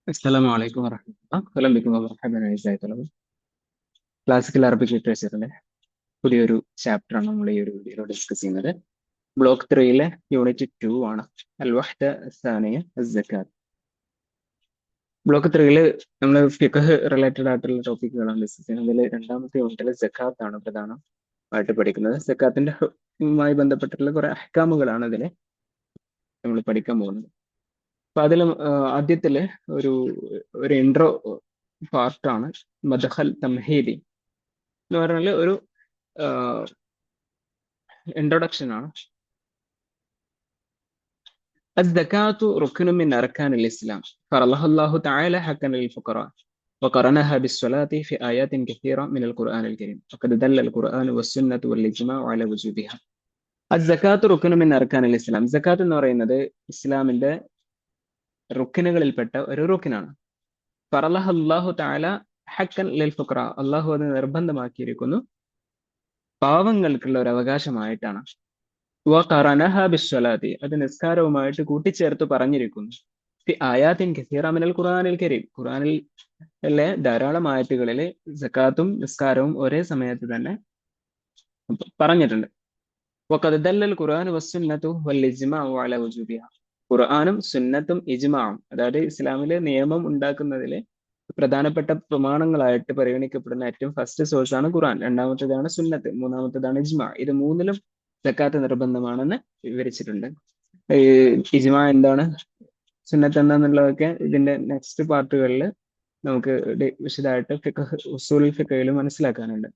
السلام عليكم ورحمة الله. أهلا بكم ومرحبا أعزائي الطلبة. Classical Arabic ലിറ്ററേച്ചറിലെ പുതിയൊരു ചാപ്റ്ററാണ് നമ്മൾ ഈ ഒരു വീഡിയോയിൽ ഡിസ്കസ് ചെയ്യുന്നത്. ബ്ലോക്ക് 3 യൂണിറ്റ് 2 ആണ്. അൽ വഹ്ദ സാനിയ അസ്സക്കാത്ത്. ബ്ലോക്ക് 3 നമ്മൾ ഫിഖഹ് റിലേറ്റഡ് ആയിട്ടുള്ള ടോപ്പിക്കുകളാണ് ഡിസ്കസ് ചെയ്യുന്നത്. അതിൽ രണ്ടാമത്തെ യൂണിറ്റിൽ സക്കാത്ത് ആണ് പ്രധാനമായിട്ട് പഠിക്കുന്നത്. സക്കാത്തിന്റെ മായി ബന്ധപ്പെട്ടിട്ടുള്ള കുറെ അഹ്കാമുകളാണ് ഇതിൽ നമ്മൾ പഠിക്കാൻ പോകുന്നത്. അപ്പൊ അതിൽ ആദ്യത്തില് ഒരു ഒരു ഇൻട്രോ പാർട്ടാണ് മദ്ഖൽ തംഹീദി എന്ന് പറഞ്ഞാൽ ഒരു ഇൻട്രൊഡക്ഷൻ ആണ്. الزكاة ركن من أركان الإسلام فرضها الله تعالى حقا للفقراء وقرنها بالصلاة في آيات كثيرة من القرآن الكريم وقد دل القرآن والسنة والإجماع على وجوبها. الزكاة ركن من أركان الإسلام. زكاة എന്ന് പറയുന്നത് ഇസ്ലാമിന്റെ റുക്കിനുകളിൽപ്പെട്ട ഒരു റുക്കിനാണ്. ഫറലഹ അല്ലാഹു തആല ഹഖൻ ലിൽ ഫുഖറ. അല്ലാഹു അത് നിർബന്ധമാക്കിയിരിക്കുന്നു പാവങ്ങൾക്കുള്ള ഒരു അവകാശമായിട്ടാണ്. വഖറനഹ ബിസ്സലാത്തി, അത് നിസ്കാരവുമായിട്ട് കൂട്ടിച്ചേർത്ത് പറഞ്ഞിരിക്കുന്നു. ഫി ആയാത്തിൻ കസീറ മിനൽ ഖുർആനിൽ കരീം, ഖുർആനിലെ ധാരാളം ആയത്തുകളിൽ സക്കാത്തും നിസ്കാരവും ഒരേ സമയത്ത് തന്നെ പറഞ്ഞിട്ടുണ്ട്. വഖദ് ദല്ലൽ ഖുർആൻ വസ്സുന്നത്തു വൽ ഇജ്മാഉ അലാ വുജൂബിഹ. ഖുർആനും സുന്നത്തും ഇജ്മാഉം, അതായത് ഇസ്ലാമിലെ നിയമം ഉണ്ടാക്കുന്നതിലെ പ്രധാനപ്പെട്ട പ്രമാണങ്ങളായിട്ട് പരിഗണിക്കപ്പെടുന്ന ഏറ്റവും ഫസ്റ്റ് സോഴ്സ് ആണ് ഖുർആൻ, രണ്ടാമത്തേതാണ് സുന്നത്ത്, മൂന്നാമത്തേതാണ് ഇജ്മാ. ഇത് മൂന്നിലും സക്കാത്ത് നിർബന്ധമാണെന്ന് വിവരിച്ചിട്ടുണ്ട്. ഇജ്മാ എന്താണ്, സുന്നത്ത് എന്താന്നുള്ളതൊക്കെ ഇതിന്റെ നെക്സ്റ്റ് പാർട്ടുകളിൽ നമുക്ക് വിശദമായിട്ട് ഫിഖഹ് ഉസൂൽ ഫിഖഹിൽ മനസ്സിലാക്കാനുണ്ട്.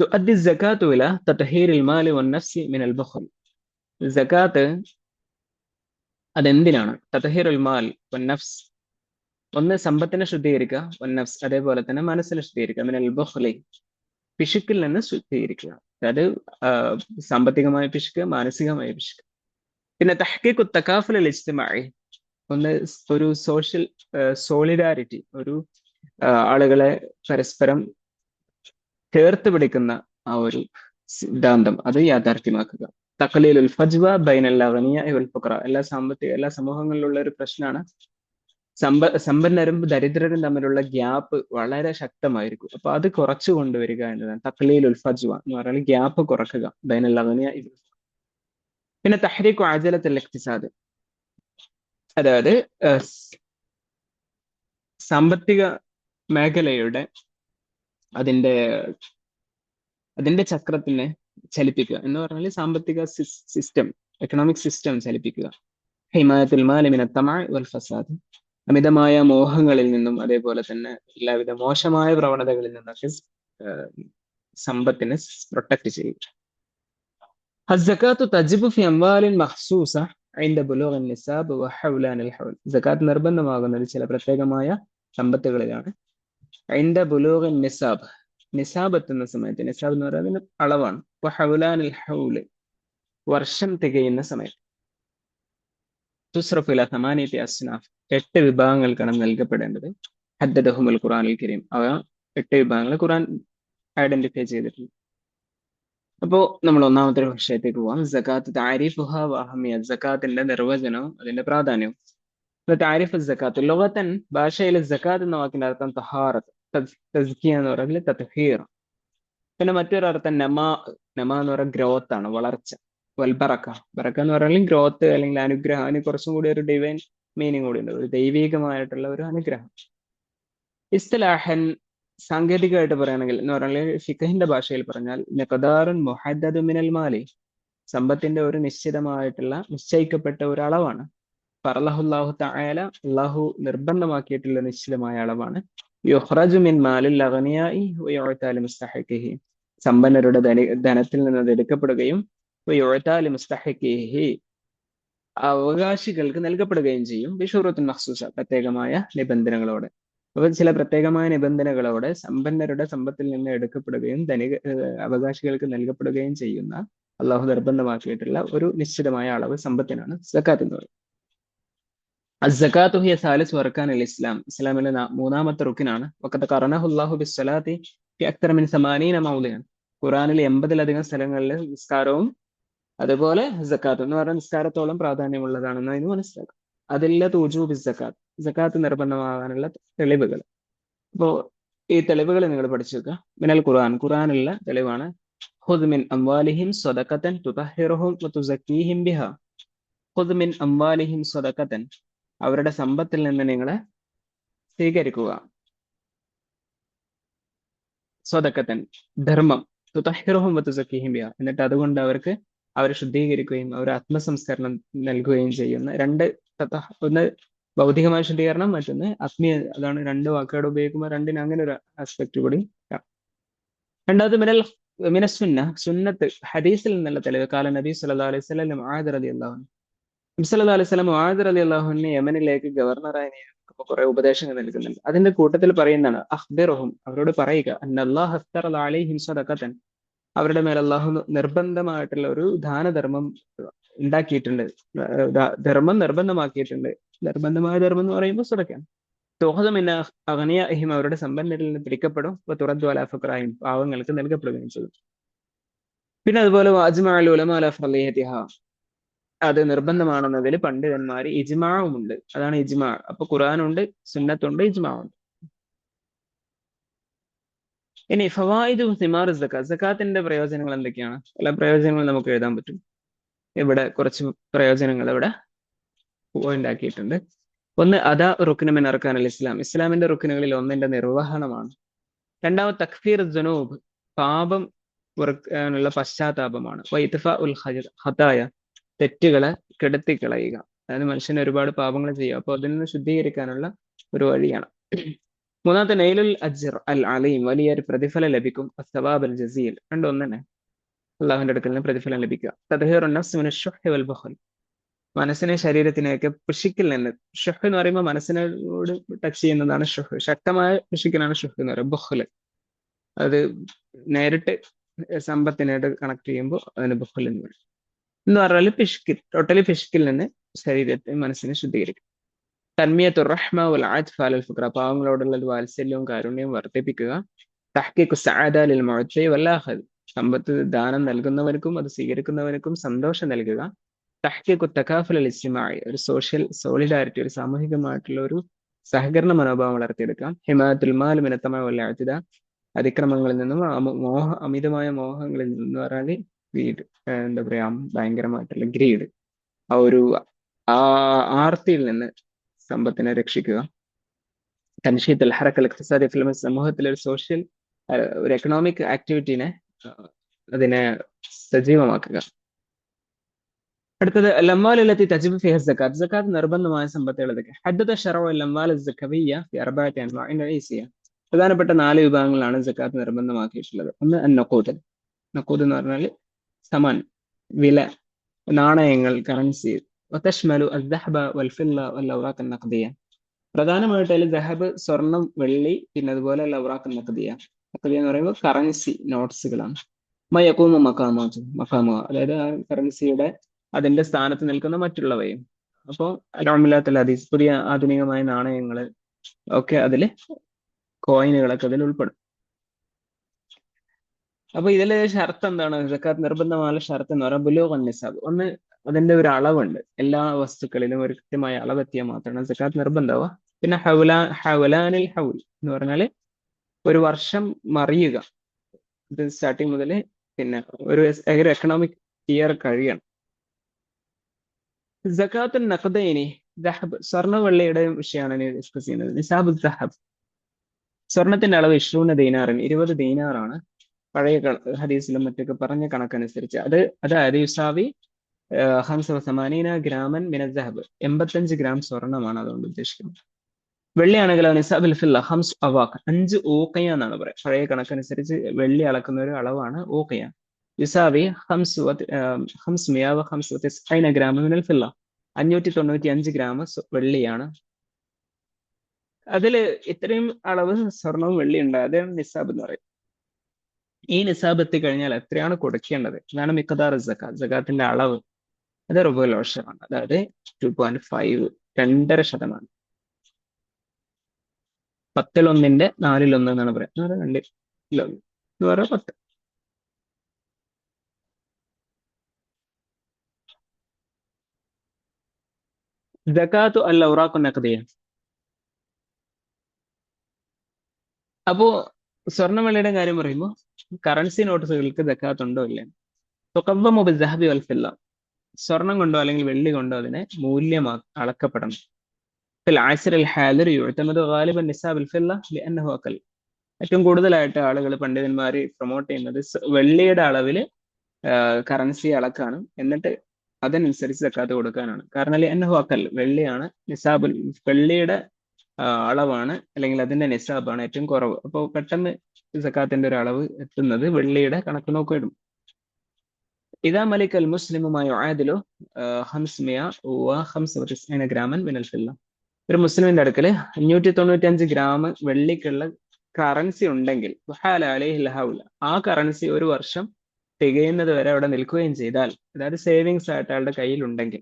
تؤدي الزكاة إلى تطهير المال والنفس من البخل. സക്കാത്ത് അതെന്തിനാണ്? തത്ഹീറുൽ മാൽ വന്നഫ്സ്, ഒന്ന് സമ്പത്തിനെ ശുദ്ധീകരിക്കുക, വന്നഫ്സ് അതേപോലെ തന്നെ മനസ്സിനെ ശുദ്ധീകരിക്കുക, മിനൽ ബുഖ്ലി പിശുക്കിൽ നിന്ന് ശുദ്ധീകരിക്കുക. അതായത് സാമ്പത്തികമായ പിശുക്ക്, മാനസികമായ പിശുക്ക്. പിന്നെ തഹ്ഖീഖു തകാഫുൽ ഇജ്തിമാഇ, ഒന്ന് ഒരു സോഷ്യൽ സോളിഡാരിറ്റി, ഒരു ആളുകളെ പരസ്പരം ചേർത്ത് പിടിക്കുന്ന ആ ഒരു സിദ്ധാന്തം അത് യാഥാർത്ഥ്യമാക്കുക. തഖ്ലീലുൽ ഫജ്വ ബൈനൽ അഗ്നിയാഇ വൽ ഫുഖറ, എല്ലാ സമൂഹങ്ങളിലുള്ള ഒരു പ്രശ്നമാണ്. സമ്പന്നരും ദരിദ്രരും തമ്മിലുള്ള ഗ്യാപ്പ് വളരെ ശക്തമായിരിക്കും. അപ്പൊ അത് കുറച്ചു കൊണ്ടുവരിക എന്നതാണ് തഖ്ലീലുൽ ഫജ്വ എന്ന് പറഞ്ഞാൽ ഗ്യാപ്പ് കുറക്കുക ബൈനൽ അഗ്നിയാഇ. പിന്നെ തഹ്രീഖു അജലത്തുൽ ഇഖ്തിസാദ്, അതായത് സാമ്പത്തിക മേഖലയുടെ അതിന്റെ അതിന്റെ ചക്രത്തിനെ ചലിപ്പിക്കുക എന്ന് പറഞ്ഞാൽ സാമ്പത്തിക സിസ്റ്റം, എക്കണോമിക് സിസ്റ്റം ചലിപ്പിക്കുക. ഹിമായത്തുൽ മാലി മിനൽ തമഅ വൽ ഫസാദ്, അമിതമായ മോഹങ്ങളിൽ നിന്നും അതേപോലെ തന്നെ എല്ലാവിധ മോശമായ പ്രവണതകളിൽ നിന്നൊക്കെ സമ്പത്തിനെ പ്രൊട്ടക്ട് ചെയ്യുക. الزكاة تجب في أموال مخصوصة عند بلوغ النساب وحولان الحول. സക്കാത്ത് നിർബന്ധമാകുന്നത് ചില പ്രത്യേകമായ സമ്പത്തുകളിലാണ്. عند بلوغ النساب, നിസാബ് എത്തുന്ന സമയത്ത്, നിസാബ് എന്ന് പറയുന്നത് അളവാണ്. وحولان الحول, വർഷം തികയുന്ന സമയത്ത്. തുസ്റഫു ഇലാ ثمانية أصناف, 8 വിഭാഗങ്ങൾക്കാണ് നൽകപ്പെടേണ്ടത്. ഹദ്ദദഹുമുൽ ഖുർആനുൽ കരീം, അവ 8 വിഭാഗങ്ങൾ ഖുർആൻ ഐഡന്റിഫൈ ചെയ്തിട്ടുണ്ട്. അപ്പോ നമ്മൾ ഒന്നാമത്തെ വിഷയത്തേക്ക് പോവാം. സക്കാത്ത് താരിഫുഹ വ അഹമിയ്യ, സക്കാത്തിന്റെ നിർവചനവും അതിന്റെ പ്രാധാന്യവും. താരിഫ് സക്കാത്ത് ലോകത്തൻ, ഭാഷയിൽ സക്കാത്ത് എന്ന വാക്കിന്റെ അർത്ഥം തഹാറത്ത്, തസ്കിയ എന്ന് പറഞ്ഞാൽ തത്ഹീർ. പിന്നെ മറ്റൊരർത്ഥം നമാ, നമാ എന്ന് പറയുന്നത് ഗ്രോത്ത് ആണ്, വളർച്ച. വൽബറക്ക, ബറക്ക എന്ന് പറഞ്ഞാൽ ഗ്രോത്ത് അല്ലെങ്കിൽ അനുഗ്രഹം. അതിന് കുറച്ചും കൂടി ഒരു ഡിവൈൻ മീനിങ് കൂടി ഉണ്ട്, ഒരു ദൈവികമായിട്ടുള്ള ഒരു അനുഗ്രഹം. ഇസ്തലാഹൻ, സാങ്കേതികമായിട്ട് പറയുകയാണെങ്കിൽ എന്ന് പറഞ്ഞാൽ ഫിഖഹിന്റെ ഭാഷയിൽ പറഞ്ഞാൽ മിഖ്ദാറുൻ മുഹദ്ദദു മിനൽ മാലി, സമ്പത്തിന്റെ ഒരു നിശ്ചിതമായിട്ടുള്ള നിശ്ചയിക്കപ്പെട്ട ഒരു അളവാണ്. ഫറലഹുല്ലാഹു തആല, അല്ലാഹു നിർബന്ധമാക്കിയിട്ടുള്ള നിശ്ചിതമായ അളവാണ്. യുഖ്റജു മിൻ മാലിൽ അഗ്നിയാഇ വയുഅതാ ലിമുസ്തഹിഖിഹി, സമ്പന്നരുടെ ധനത്തിൽ നിന്ന് അത് എടുക്കപ്പെടുകയും വയുഅതാ ലിമുസ്തഹിഖിഹി, അവകാശികൾക്ക് നൽകപ്പെടുകയും ചെയ്യും. ബിശുറൂത്തിൻ മഖ്സൂസ, പ്രത്യേകമായ നിബന്ധനകളോടെ. അപ്പൊ ചില പ്രത്യേകമായ നിബന്ധനകളോടെ സമ്പന്നരുടെ സമ്പത്തിൽ നിന്ന് എടുക്കപ്പെടുകയും അവകാശികൾക്ക് നൽകപ്പെടുകയും ചെയ്യുന്ന അള്ളാഹു നിർബന്ധമാക്കിയിട്ടുള്ള ഒരു നിശ്ചിതമായ അളവ് സമ്പത്തിനാണ് സക്കാത്ത് എന്ന് പറയുന്നത്. അസ്സകാത്തു ഹിയ സാലിസു അർക്കാനിൽ ഇസ്ലാം, ഇസ്ലാമിലെ മൂന്നാമത്തെ റുക്കിനാണ്. വഖദ് ഖറനഹുല്ലാഹു ബിസ്സലാത്തി ഫി അക്തറ മിൻ 80 മൗദിഅൻ, ഖുർആനിൽ 80-ലധികം സ്ഥലങ്ങളിൽ നിസ്കാരവും അതുപോലെ സക്കാത്ത് എന്ന് പറയുന്ന നിസ്കാരത്തോളം പ്രാധാന്യമുള്ളതാണെന്ന് അതിന് മനസ്സിലാക്കാം. അതില്ലത്ത് ഉജൂബി സക്കാത്ത്, സക്കാത്ത് നിർബന്ധമാകാനുള്ള തെളിവുകൾ. അപ്പോ ഈ തെളിവുകൾ നിങ്ങൾ പഠിച്ചു വെക്കുക. മിനൽ ഖുർആൻ, ഖുർആനുള്ള തെളിവാണ്. ഖുദ് മിൻ അംവാലിഹിം സ്വദഖത്തൻ തുതഹിറുഹും വതുസക്കീഹിം ബിഹാ. ഖുദ് മിൻ അംവാലിഹിം സ്വദഖത്തൻ, അവരുടെ സമ്പത്തിൽ നിന്ന് നിങ്ങൾ സ്വീകരിക്കുക. സ്വതക്കത്തൻ, ധർമ്മം. തുതഹിറുഹും വതുസക്കീഹിം ബിഹാ, എന്നിട്ട് അതുകൊണ്ട് അവരെ ശുദ്ധീകരിക്കുകയും അവർ ആത്മസംസ്കരണം നൽകുകയും ചെയ്യുന്ന രണ്ട് ഒന്ന് ഭൗതികമായ ശുദ്ധീകരണം, മറ്റൊന്ന് ആത്മീയ. അതാണ് രണ്ട് വാക്കുകൾ ഉപയോഗിക്കുമ്പോൾ രണ്ടിന് അങ്ങനെ ഒരു ആസ്പെക്ട് കൂടി. രണ്ടാമത് മിനസ്സുന്ന, സുന്നത്ത്, ഹദീസിൽ നിന്നുള്ള തെളിവ്. കാല നബി സല്ലല്ലാഹു അലൈഹി വസല്ലം മുആദ് റളിയല്ലാഹു അൻഹു, നബി സല്ലല്ലാഹു അലൈഹി വസല്ലം മുആദ് റളിയല്ലാഹു അൻഹു യമനിലേക്ക് ഗവർണറായി നിയമിക്കുമ്പോൾ കുറെ ഉപദേശങ്ങൾ നൽകുന്നുണ്ട്. അതിന്റെ കൂട്ടത്തിൽ പറയുന്നതാണ് അഖ്ബിറുഹും, അവരോട് പറയുക, അന്നല്ലാഹു അഫ്തറദ അലൈഹിം സദഖത്തൻ, അവരുടെ മേൽ അള്ളാഹു നിർബന്ധമായിട്ടുള്ള ഒരു ദാനധർമ്മം ഉണ്ടാക്കിയിട്ടുണ്ട്, ധർമ്മം നിർബന്ധമാക്കിയിട്ടുണ്ട്. നിർബന്ധമായ ധർമ്മം എന്ന് പറയുമ്പോൾ സദഖയാണ്. തുഖദു മിൻ അഗ്നിയാഇഹിം, അവരുടെ സമ്പന്നരിൽ നിന്ന് പിടിക്കപ്പെടും. തുറദ്ദു അലാ ഫുഖറാഇഹിം, പാവങ്ങൾക്ക് നൽകപ്പെടുകയും ചെയ്യും. പിന്നെ അതുപോലെ അജ്മഅൽ ഉലമാ അലാ ഫർളിയതിഹാ, അത് നിർബന്ധമാണെന്നതിൽ പണ്ഡിതന്മാർ ഇജ്മാഉമുണ്ട്. അതാണ് ഇജ്മാ. അപ്പൊ ഖുർആനുണ്ട്, സുന്നത്തുണ്ട്, ഇജ്മാഉണ്ട്. ഇനി ഫവായിദു സിമാർ സക്കാത്ത്, സക്കാത്തിന്റെ പ്രയോജനങ്ങൾ എന്തൊക്കെയാണ്? പല പ്രയോജനങ്ങൾ നമുക്ക് എഴുതാൻ പറ്റും. ഇവിടെ കുറച്ച് പ്രയോജനങ്ങൾ ഇവിടെ പോയിന്റ് ആക്കിയിട്ടുണ്ട്. ഒന്ന്, അദാ റുക്ന മിൻ അർക്കാനിൽ ഇസ്ലാം, ഇസ്ലാമിന്റെ റുക്നുകളിൽ ഒന്നിന്റെ നിർവഹണമാണ്. രണ്ടാമത് തക്ഫീർ ദുനൂബ്, പാപം പൊറുക്കാനുള്ള പശ്ചാത്താപമാണ്. വൈത്ഫാ ഉൽ ഖതായ, തെറ്റുകളെ കെടുത്തിക്കളയുക. അതായത് മനുഷ്യന് ഒരുപാട് പാപങ്ങൾ ചെയ്യുക, അപ്പൊ അതിൽ നിന്ന് ശുദ്ധീകരിക്കാനുള്ള ഒരു വഴിയാണ്. മൂന്നാമത്തെ നൈലുൽ അജ്ർ അൽ അലീം, വലിയൊരു പ്രതിഫലം ലഭിക്കും. സവാബ് അൽ ജസീൽ, രണ്ടൊന്നു തന്നെ, അള്ളാഹുവിന്റെ അടുക്കൽ നിന്ന് പ്രതിഫലം ലഭിക്കുക. തദ്ഹീറുൻ നഫ്സ് മിന ശുഹ് വൽ ബഖൽ, മനസ്സിനെ ശരീരത്തിനെയൊക്കെ പിശുക്കിൽ നിന്ന്. ഷുഹ് എന്ന് പറയുമ്പോൾ മനസ്സിനോട് ടച്ച് ചെയ്യുന്നതാണ് ഷുഹ്. ശക്തമായ പിശുക്കിനാണ് ഷുഹ് എന്ന് പറയുന്നത്. ബഖൽ അത് നേരിട്ട് സമ്പത്തിനായിട്ട് കണക്ട് ചെയ്യുമ്പോൾ അതിന് ബഖൽ എന്ന് പറയും. എന്ന് പറഞ്ഞാൽ പിശുക്കിൽ, ടോട്ടലി പിശുക്കിൽ നിന്ന് ശരീരത്തെ മനസ്സിനെ ശുദ്ധീകരിക്കും. തൻമിയത്തുർ റഹ്മ വൽ അത്ഫ അലൽ ഫുഖറ, പാവങ്ങളോടുള്ള വാത്സല്യവും കാരുണ്യവും വർദ്ധിപ്പിക്കുക. തഹ്ഖീഖു സഅദ ലിൽ മുഅത്തി വൽ ആഖിദ്, സമ്പത്ത് ദാനം നൽകുന്നവർക്കും അത് സ്വീകരിക്കുന്നവർക്കും സന്തോഷം നൽകുക. തഹ്ഖീഖു തകാഫുൽ അൽ ഇജ്തിമാഇ, ഒരു സോഷ്യൽ സോളിഡാരിറ്റി, ഒരു സാമൂഹികമായിട്ടുള്ള ഒരു സഹകരണ മനോഭാവം വളർത്തിയെടുക്കാം. ഹിമായത്തുൽ മാൽ മിന തമഅ വൽ ഇഅ്തിദ, അതിക്രമങ്ങളിൽ നിന്നും അമിതമായ മോഹങ്ങളിൽ നിന്നും പറഞ്ഞാൽ ഗ്രീഡ്, എന്താ പറയാ, ഭയങ്കരമായിട്ടുള്ള ഗ്രീഡ്, ആ ഒരു ആർത്തിയിൽ നിന്ന് സമ്പത്തിനെ രക്ഷിക്കുക. തൻഷീത്ത് അൽ ഹറക അൽ ഇഖ്തിസാദി ഫിൽ സമൂഹത്തിലെ ഒരു സോഷ്യൽ, ഒരു എക്കണോമിക് ആക്ടിവിറ്റിനെ, അതിനെ സജീവമാക്കുക. അടുത്തത് ലംവാലത്തി തജിബ് ഫിഹ സക്കാത്ത്, സക്കാത്ത് നിർബന്ധമായ സമ്പത്തുകൾ ഏതൊക്കെ? ഹദ്ദദ ശറഉ ലംവാൽ സക്കവിയ്യ ഫി അർബഅത്തി അൻവാഇൻ റഈസിയ്യ, പ്രധാനപ്പെട്ട 4 വിഭാഗങ്ങളാണ് സക്കാത്ത് നിർബന്ധമാക്കിയിട്ടുള്ളത്. ഒന്ന് നഖൂദ്, നഖൂദ് എന്ന് പറഞ്ഞാൽ സമാൻ, വില, നാണയങ്ങൾ, കറൻസി. വതശ്മലു അദ്ദഹബ വൽ ഫില്ല വൽ ഔറാഖ് അൻ-നഖദിയ്യ, പ്രധാനമായിട്ട് അതിൽ ദഹബ്, സ്വർണം, വെള്ളി, പിന്നെ അതുപോലെ ഔറാഖ് അൻ-നഖദിയ്യ. നഖദിയ്യ എന്ന് പറയുമ്പോൾ കറൻസി നോട്ട്സുകളാണ്. മയഖൂമു മഖാമാതു, അതായത് ആ കറൻസിയുടെ അതിന്റെ സ്ഥാനത്ത് നിൽക്കുന്ന മറ്റുള്ളവയും. അപ്പോൾ അൽഉംലാത്തുൽ ഹദീസ്, പുതിയ ആധുനികമായ നാണയങ്ങൾ ഒക്കെ അതിൽ, കോയിനുകളൊക്കെ അതിൽ ഉൾപ്പെടും. അപ്പൊ ഇതിലെ ഷർത്ത് എന്താണ്? സക്കാത്ത് നിർബന്ധമായ ഷർത്ത് എന്ന് പറയുന്നത് ബുലൂഗ് നിസാബ്. ഒന്ന്, അതിന്റെ ഒരു അളവുണ്ട്. എല്ലാ വസ്തുക്കളിലും ഒരു കൃത്യമായ അളവെത്തിയാൽ മാത്രമാണ് സക്കാത്ത് നിർബന്ധമാവുക. പിന്നെ ഹൗലാനിൽ ഹൗൽ എന്ന് പറഞ്ഞാല് ഒരു വർഷം മറിയുക, ഇത് സ്റ്റാർട്ടിങ് മുതൽ പിന്നെ ഒരു എക്കണോമിക് ഇയർ കഴിയണം. സക്കാത്തുൽ നഖദൈനി, ദഹബ്, സ്വർണ്ണ വെള്ളിയുടെ വിഷയമാണ് ഡിസ്കസ് ചെയ്യുന്നത്. നിസാബ് ദഹബ്, സ്വർണത്തിന്റെ അളവ് 20 ദീനാറിന് 20 ദീനാറാണ്. പഴയ ഹദീസിലും മറ്റൊക്കെ പറഞ്ഞ കണക്കനുസരിച്ച് അതായത് യുസാവി 85 ഗ്രാമൻ മിന ദഹബ്, 85 ഗ്രാം സ്വർണമാണ് അതുകൊണ്ട് ഉദ്ദേശിക്കുന്നത്. വെള്ളിയാണെങ്കിൽ നിസാബിൽ ഫില്ല 5 അവാഖ്, 5 ഊഖയ എന്നാണ് പറയുക. പഴയ കണക്കനുസരിച്ച് വെള്ളി അളക്കുന്ന ഒരു അളവാണ് ഊഖയ. യുസാവി 595 ഗ്രാം മിനൽ ഫില്ല, 595 ഗ്രാം വെള്ളിയാണ്. അതില് ഇത്രയും അളവ് സ്വർണവും വെള്ളി ഉണ്ട്, അതാണ് നിസാബ് എന്ന് പറയും. ഈ നിസാബ് എത്തിക്കഴിഞ്ഞാൽ എത്രയാണ് കൊടുക്കേണ്ടത്? അതാണ് മിഖ്ദാർ സക്കാത്ത്, സക്കാത്തിന്റെ അളവ്. അത് റുബുൽ ഉശ്റാണ്, അതായത് 2.5, 2.5%. 10 4 എന്നാണ് പറയുന്നത്. 2 എന്ന് പറയാം 10. ജക്കാത്തു അൽ ഔറാഖു നഖദിയ. അപ്പോ സ്വർണ്ണ വെള്ളിയുടെ കാര്യം പറയുമ്പോൾ കറൻസി നോട്ടുകൾക്ക് ജക്കാത്ത് ഉണ്ടോ ഇല്ലേ? തുഖവ്വമു ബിസ്സഹബി വൽ ഫില്ല. സ്വർണം കൊണ്ടോ അല്ലെങ്കിൽ വെള്ളി കൊണ്ടോ അതിനെ മൂല്യമാ അളക്കപ്പെടണം. ഫിൽ ആസിർ അൽ ഹാദിർ യുഅ്തമദു ഗാലിബൻ നിസാബ് അൽ ഫില്ല ലിഅന്നഹു അഖൽ. ഏറ്റവും കൂടുതലായിട്ട് ആളുകൾ പണ്ഡിതന്മാർ പ്രൊമോട്ട് ചെയ്യുന്നത് വെള്ളിയുടെ അളവിൽ കറൻസി അളക്കാനും എന്നിട്ട് അതനുസരിച്ച് സക്കാത്ത് കൊടുക്കാനാണ്. കാരണം ലിഅന്നഹു അഖൽ, വെള്ളിയാണ് നിസാബുൽ, വെള്ളിയുടെ അളവാണ് അല്ലെങ്കിൽ അതിന്റെ നിസാബാണ് ഏറ്റവും കുറവ്. അപ്പോൾ പെട്ടെന്ന് സക്കാത്തിന്റെ ഒരു അളവ് എത്തുന്നത് വെള്ളിയുടെ കണക്ക് നോക്കിയിടും. ഇതാ മലിക് അൽ മുസ്ലിമുമായി ആദിലു 595 ഗ്രാമൻ മിനൽ ഫില്ല. ഒരു മുസ്ലിമിന്റെ അടുക്കൽ 595 ഗ്രാം വെള്ളിക്കുള്ള കറൻസി ഉണ്ടെങ്കിൽ വഹാല അലൈഹിൽ ഹൗല, ആ കറൻസി ഒരു വർഷം തികയുന്നത് വരെ അവിടെ നിൽക്കുകയും ചെയ്താൽ, അതായത് സേവിങ്സ് ആയിട്ട് അയാളുടെ കയ്യിൽ ഉണ്ടെങ്കിൽ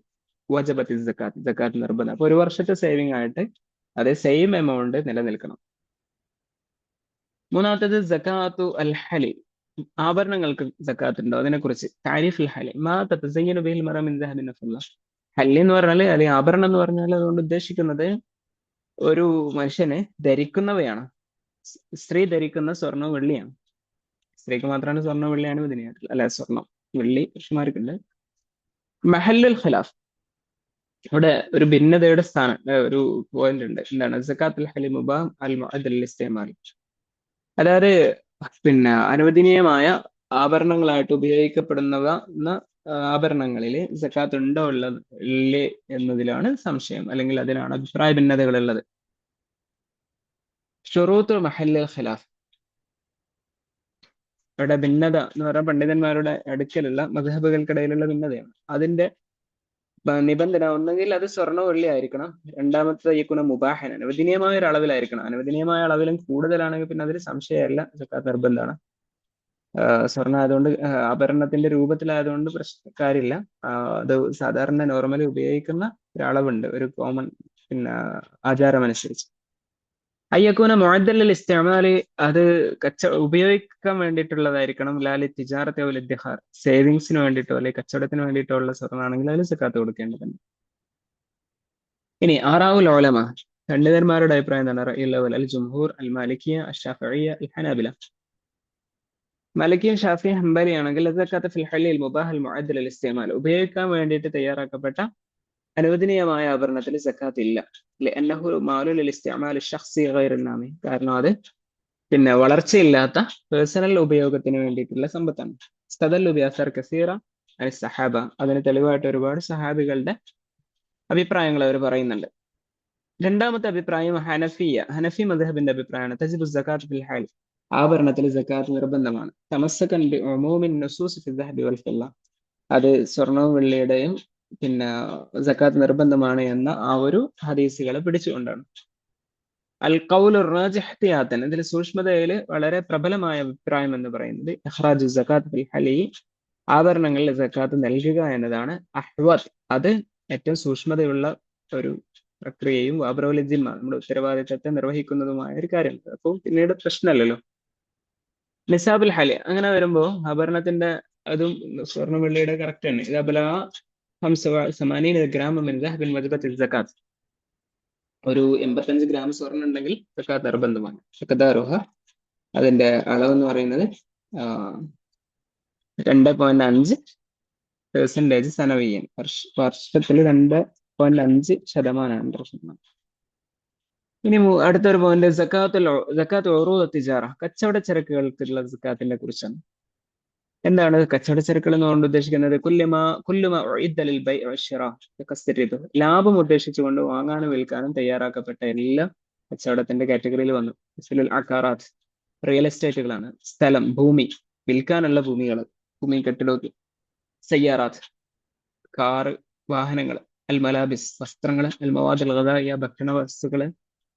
വജബത്തി സക്കാത്ത്, സക്കാത്ത് നിർബന്ധം. അപ്പൊ ഒരു വർഷത്തെ സേവിങ് ആയിട്ട് അതേ സെയിം എമൗണ്ട് നിലനിൽക്കണം. മൂന്നാമത്തേത് സക്കാത്തു അൽ ഹലി, ആഭരണങ്ങൾക്ക് സക്കാത്ത് ഉണ്ടോ? അതിനെക്കുറിച്ച് താരിഫ് അൽ ഹലി മാ തതസയ്യനു ബിഹിൽ മറ മിൻ ദഹബിൻ ഫില്ല. ഹല്ലി എന്ന് പറഞ്ഞാൽ, അല്ലെങ്കിൽ ആഭരണം എന്ന് പറഞ്ഞാൽ അതുകൊണ്ട് ഉദ്ദേശിക്കുന്നത് ഒരു മനുഷ്യനെ ധരിക്കുന്നവയാണ്. സ്ത്രീ ധരിക്കുന്ന സ്വർണ്ണവും വെള്ളിയാണ്. സ്ത്രീക്ക് മാത്രമാണ് സ്വർണ്ണം വെള്ളി അനുവദനീയമായിട്ടുള്ളത്, അല്ല സ്വർണം വെള്ളി പുരുഷന്മാർക്കുണ്ട്. മഹല്ലുൽ ഖിലാഫ്, ഇവിടെ ഒരു ഭിന്നതയുടെ സ്ഥാനം, ഒരു പോയിന്റ് ഉണ്ട്. എന്താണ് സക്കാത്തുൽ ഹലി മുബാഹ് അൽ മുഅദ്ദൽ ലിൽ ഇസ്തിമാൽ. അതായത് അനുവദനീയമായ ആഭരണങ്ങളായിട്ട് ഉപയോഗിക്കപ്പെടുന്നവ എന്ന ആഭരണങ്ങളിൽ സക്കാത്ത് ഉണ്ടോ ഇല്ലേ എന്നതിലാണ് സംശയം, അല്ലെങ്കിൽ അതിനാണ് അഭിപ്രായ ഭിന്നതകൾ ഉള്ളത്. ഷുറൂത്ത് മഹല്ലുൽ ഖിലാഫ്, ഇവിടെ ഭിന്നത എന്ന് പറഞ്ഞാൽ പണ്ഡിതന്മാരുടെ അടുക്കലുള്ള മദ്ഹബുകൾക്കിടയിലുള്ള ഭിന്നതയാണ്. അതിന്റെ നിബന്ധന ഒന്നെങ്കിൽ അത് സ്വർണ്ണ വെള്ളി ആയിരിക്കണം, രണ്ടാമത്തെ യകുന മുബാഹൻ, അനുവദനീയമായ ഒരു അളവിലായിരിക്കണം. അനുവദനീയമായ അളവിലും കൂടുതലാണെങ്കിൽ പിന്നെ അതിൽ സംശയമല്ല, സക്കാത്ത് നിർബന്ധമാണ്. സ്വർണ്ണം ആയതുകൊണ്ട്, ആഭരണത്തിന്റെ രൂപത്തിലായതുകൊണ്ട് കാര്യമില്ല. അത് സാധാരണ നോർമലി ഉപയോഗിക്കുന്ന ഒരളവുണ്ട്, ഒരു കോമൺ ആചാരം അനുസരിച്ച്. അയ്യക്കൂന മുഅദ്ദൽ ഇസ്തിഅമാലി, അത് ഉപയോഗിക്കാൻ വേണ്ടിയിട്ടുള്ളതായിരിക്കണം. ലാലി തിജാറത്തെ പോലെ ഇദ്ദിഖാർ, സേവിങ്സിന് വേണ്ടിയിട്ടോ അല്ലെങ്കിൽ കച്ചവടത്തിന് വേണ്ടിയിട്ടോ ഉള്ള സ്വർണ്ണമാണെങ്കിൽ അതിൽ സക്കാത്ത് കൊടുക്കേണ്ടതുണ്ട്. ഇനി ആറാവുൽ ഉലമ, പണ്ഡിതന്മാരുടെ അഭിപ്രായം എന്താണ്? റഅയുൽ അവ്വൽ അൽ ജുംഹൂർ അൽ മാലിക്കിയ അൽ ഷാഫിഇയ്യ അൽ ഹനാബില. മലിക്കിയും ഷാഫി ഹംബലി ആണെങ്കിൽ സക്കാത്ത് ഫിൽ ഹലിൽ മുബാഹ് അൽ മുഅദ്ദൽ ലിൽ ഇസ്തിഅമാൽ, ഉപയോഗിക്കാൻ വേണ്ടിയിട്ട് തയ്യാറാക്കപ്പെട്ട അനുവദനീയമായ ആഭരണത്തിൽ സക്കാത്ത് ഇല്ല. ലിഅന്നഹു മാലുൽ ലിൽ ഇസ്തിഅമാൽ ശഖ്സി ഗൈറുൽ നാമി, കാരണം അത് വളർച്ചയില്ലാത്ത പേഴ്സണൽ ഉപയോഗത്തിന് വേണ്ടിയിട്ടുള്ള സമ്പത്താണ്. ഇസ്തദല്ലു ബിഅസർ കസീറ അൻ സഹാബ, അതിന് തെളിവായിട്ട് ഒരുപാട് സഹാബികളുടെ അഭിപ്രായങ്ങൾ അവർ പറയുന്നുണ്ട്. രണ്ടാമത്തെ അഭിപ്രായം ഹനഫിയ, ഹനഫി മദ്ഹബിന്റെ അഭിപ്രായമാണ്. തജിബു സക്കാത്ത് ഫിൽ ഹാൽ, ആഭരണത്തിൽ സക്കാത്ത് നിർബന്ധമാണ്. തമസ്സകൻ ബി ഉമൂമിൻ നുസൂസ് ഫി ദഹബി വൽ ഫില്ല, അത് സ്വർണവും വെള്ളിയുടെയും സക്കാത്ത് നിർബന്ധമാണ് എന്ന ആ ഒരു ഹദീസുകളെ പിടിച്ചുകൊണ്ടാണ്. അൽ ഖൗലു റാജിഹ് ഇഹ്തിയാതൻ, ഇതിൽ സൂക്ഷ്മതയിൽ വളരെ പ്രബലമായ അഭിപ്രായം എന്ന് പറയുന്നത് ഇഖ്റാജു സക്കാത്ത് ഫിൽ ഹലി, ആഭരണങ്ങളിൽ സക്കാത്ത് നൽകുക എന്നതാണ്. അഹ്വത്, അത് ഏറ്റവും സൂക്ഷ്മതയുള്ള ഒരു പ്രക്രിയയും വാബ്രോലിജ്യമാണ്, നമ്മുടെ ഉത്തരവാദിത്തത്തെ നിർവഹിക്കുന്നതുമായ ഒരു കാര്യം. അപ്പോൾ പിന്നീട് പ്രശ്നമല്ലല്ലോ. നിസാബുൽ ഹലി, അങ്ങനെ വരുമ്പോ ആഭരണത്തിന്റെ അതും സ്വർണ്ണ വെള്ളിയുടെ കറക്റ്റ് തന്നെ. ഇതേപോലെ 85 ഗ്രാം മിൻ ദഹബിൻ വജബത്തിൽ സക്കാത്ത്, ഒരു 85 ഗ്രാം സ്വർണ്ണം ഉണ്ടെങ്കിൽ സക്കാത്ത് നിർബന്ധമാണ്. സക്കദാറുഹ, അതിന്റെ അളവ് എന്ന് പറയുന്നത് 2.5% സനവിയൻ, വർഷത്തിൽ 2.5% ഇനി അടുത്തൊരു പോയിന്റ് സക്കാത്ത് ഉറൂദ് തിജാറ, കച്ചവട ചരക്കുകൾക്കുള്ള സക്കാത്തിനെ കുറിച്ചാണ്. എന്താണ് കച്ചവട ചരക്കുകൾ എന്നുകൊണ്ട് ഉദ്ദേശിക്കുന്നത്? ലാഭം ഉദ്ദേശിച്ചുകൊണ്ട് വാങ്ങാനും വിൽക്കാനും തയ്യാറാക്കപ്പെട്ട എല്ലാം കച്ചവടത്തിന്റെ കാറ്റഗറിയിൽ വന്നു. അക്കാറാത്ത്, റിയൽ എസ്റ്റേറ്റുകളാണ്, സ്ഥലം, ഭൂമി, വിൽക്കാനുള്ള ഭൂമികൾ, ഭൂമി, കെട്ടിടങ്ങൾ. സയ്യാറാത്ത്, കാറ്, വാഹനങ്ങൾ. അൽ മലാബിസ്, വസ്ത്രങ്ങൾ. അൽ മവാദുൽ ഗദാഇയ, ഭക്ഷണ വസ്തുക്കള്.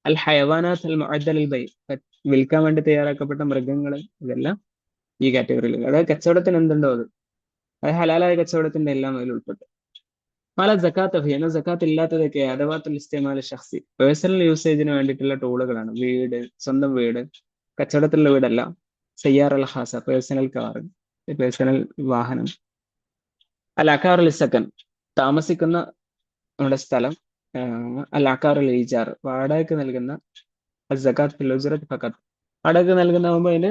അൽ ഹയവാനാത്ത് അൽ മുഅദ്ദൽ ലിൽ ബൈ, വിൽക്കാൻ വേണ്ടി തയ്യാറാക്കപ്പെട്ട മൃഗങ്ങൾ. ഇതെല്ലാം ഈ കാറ്റഗറിയിൽ. അതായത് കച്ചവടത്തിന് എന്തുണ്ടോ അത് ഹലാലായ കച്ചവടത്തിന്റെ എല്ലാം അതിൽ ഉൾപ്പെട്ടു. പല സക്കാത്ത് എന്ന സക്കാത്ത് ഇല്ലാത്തതൊക്കെ അദവാത്തുൽ ഇസ്തിമാൽ ഷഖ്സി, പേഴ്സണൽ യൂസേജിന് വേണ്ടിയിട്ടുള്ള ടൂളുകളാണ്. വീട്, സ്വന്തം വീട്, കച്ചവടത്തിലുള്ള വീടല്ല. സയ്യാർ അൽ ഖാസ, പേഴ്സണൽ കാർ, പേഴ്സണൽ വാഹനം. അൽ അക്കാറുൽ സക്കൻ, താമസിക്കുന്ന നമ്മുടെ സ്ഥലം. അൽ അക്കാറുൽ ഈജാർ, വാടകയ്ക്ക് നൽകുന്ന സക്കാത്ത് ഫിൽ ഉജ്റത്ത് ഫഖത്ത്, വാടക നൽകുന്നതാകുമ്പോൾ അതിന്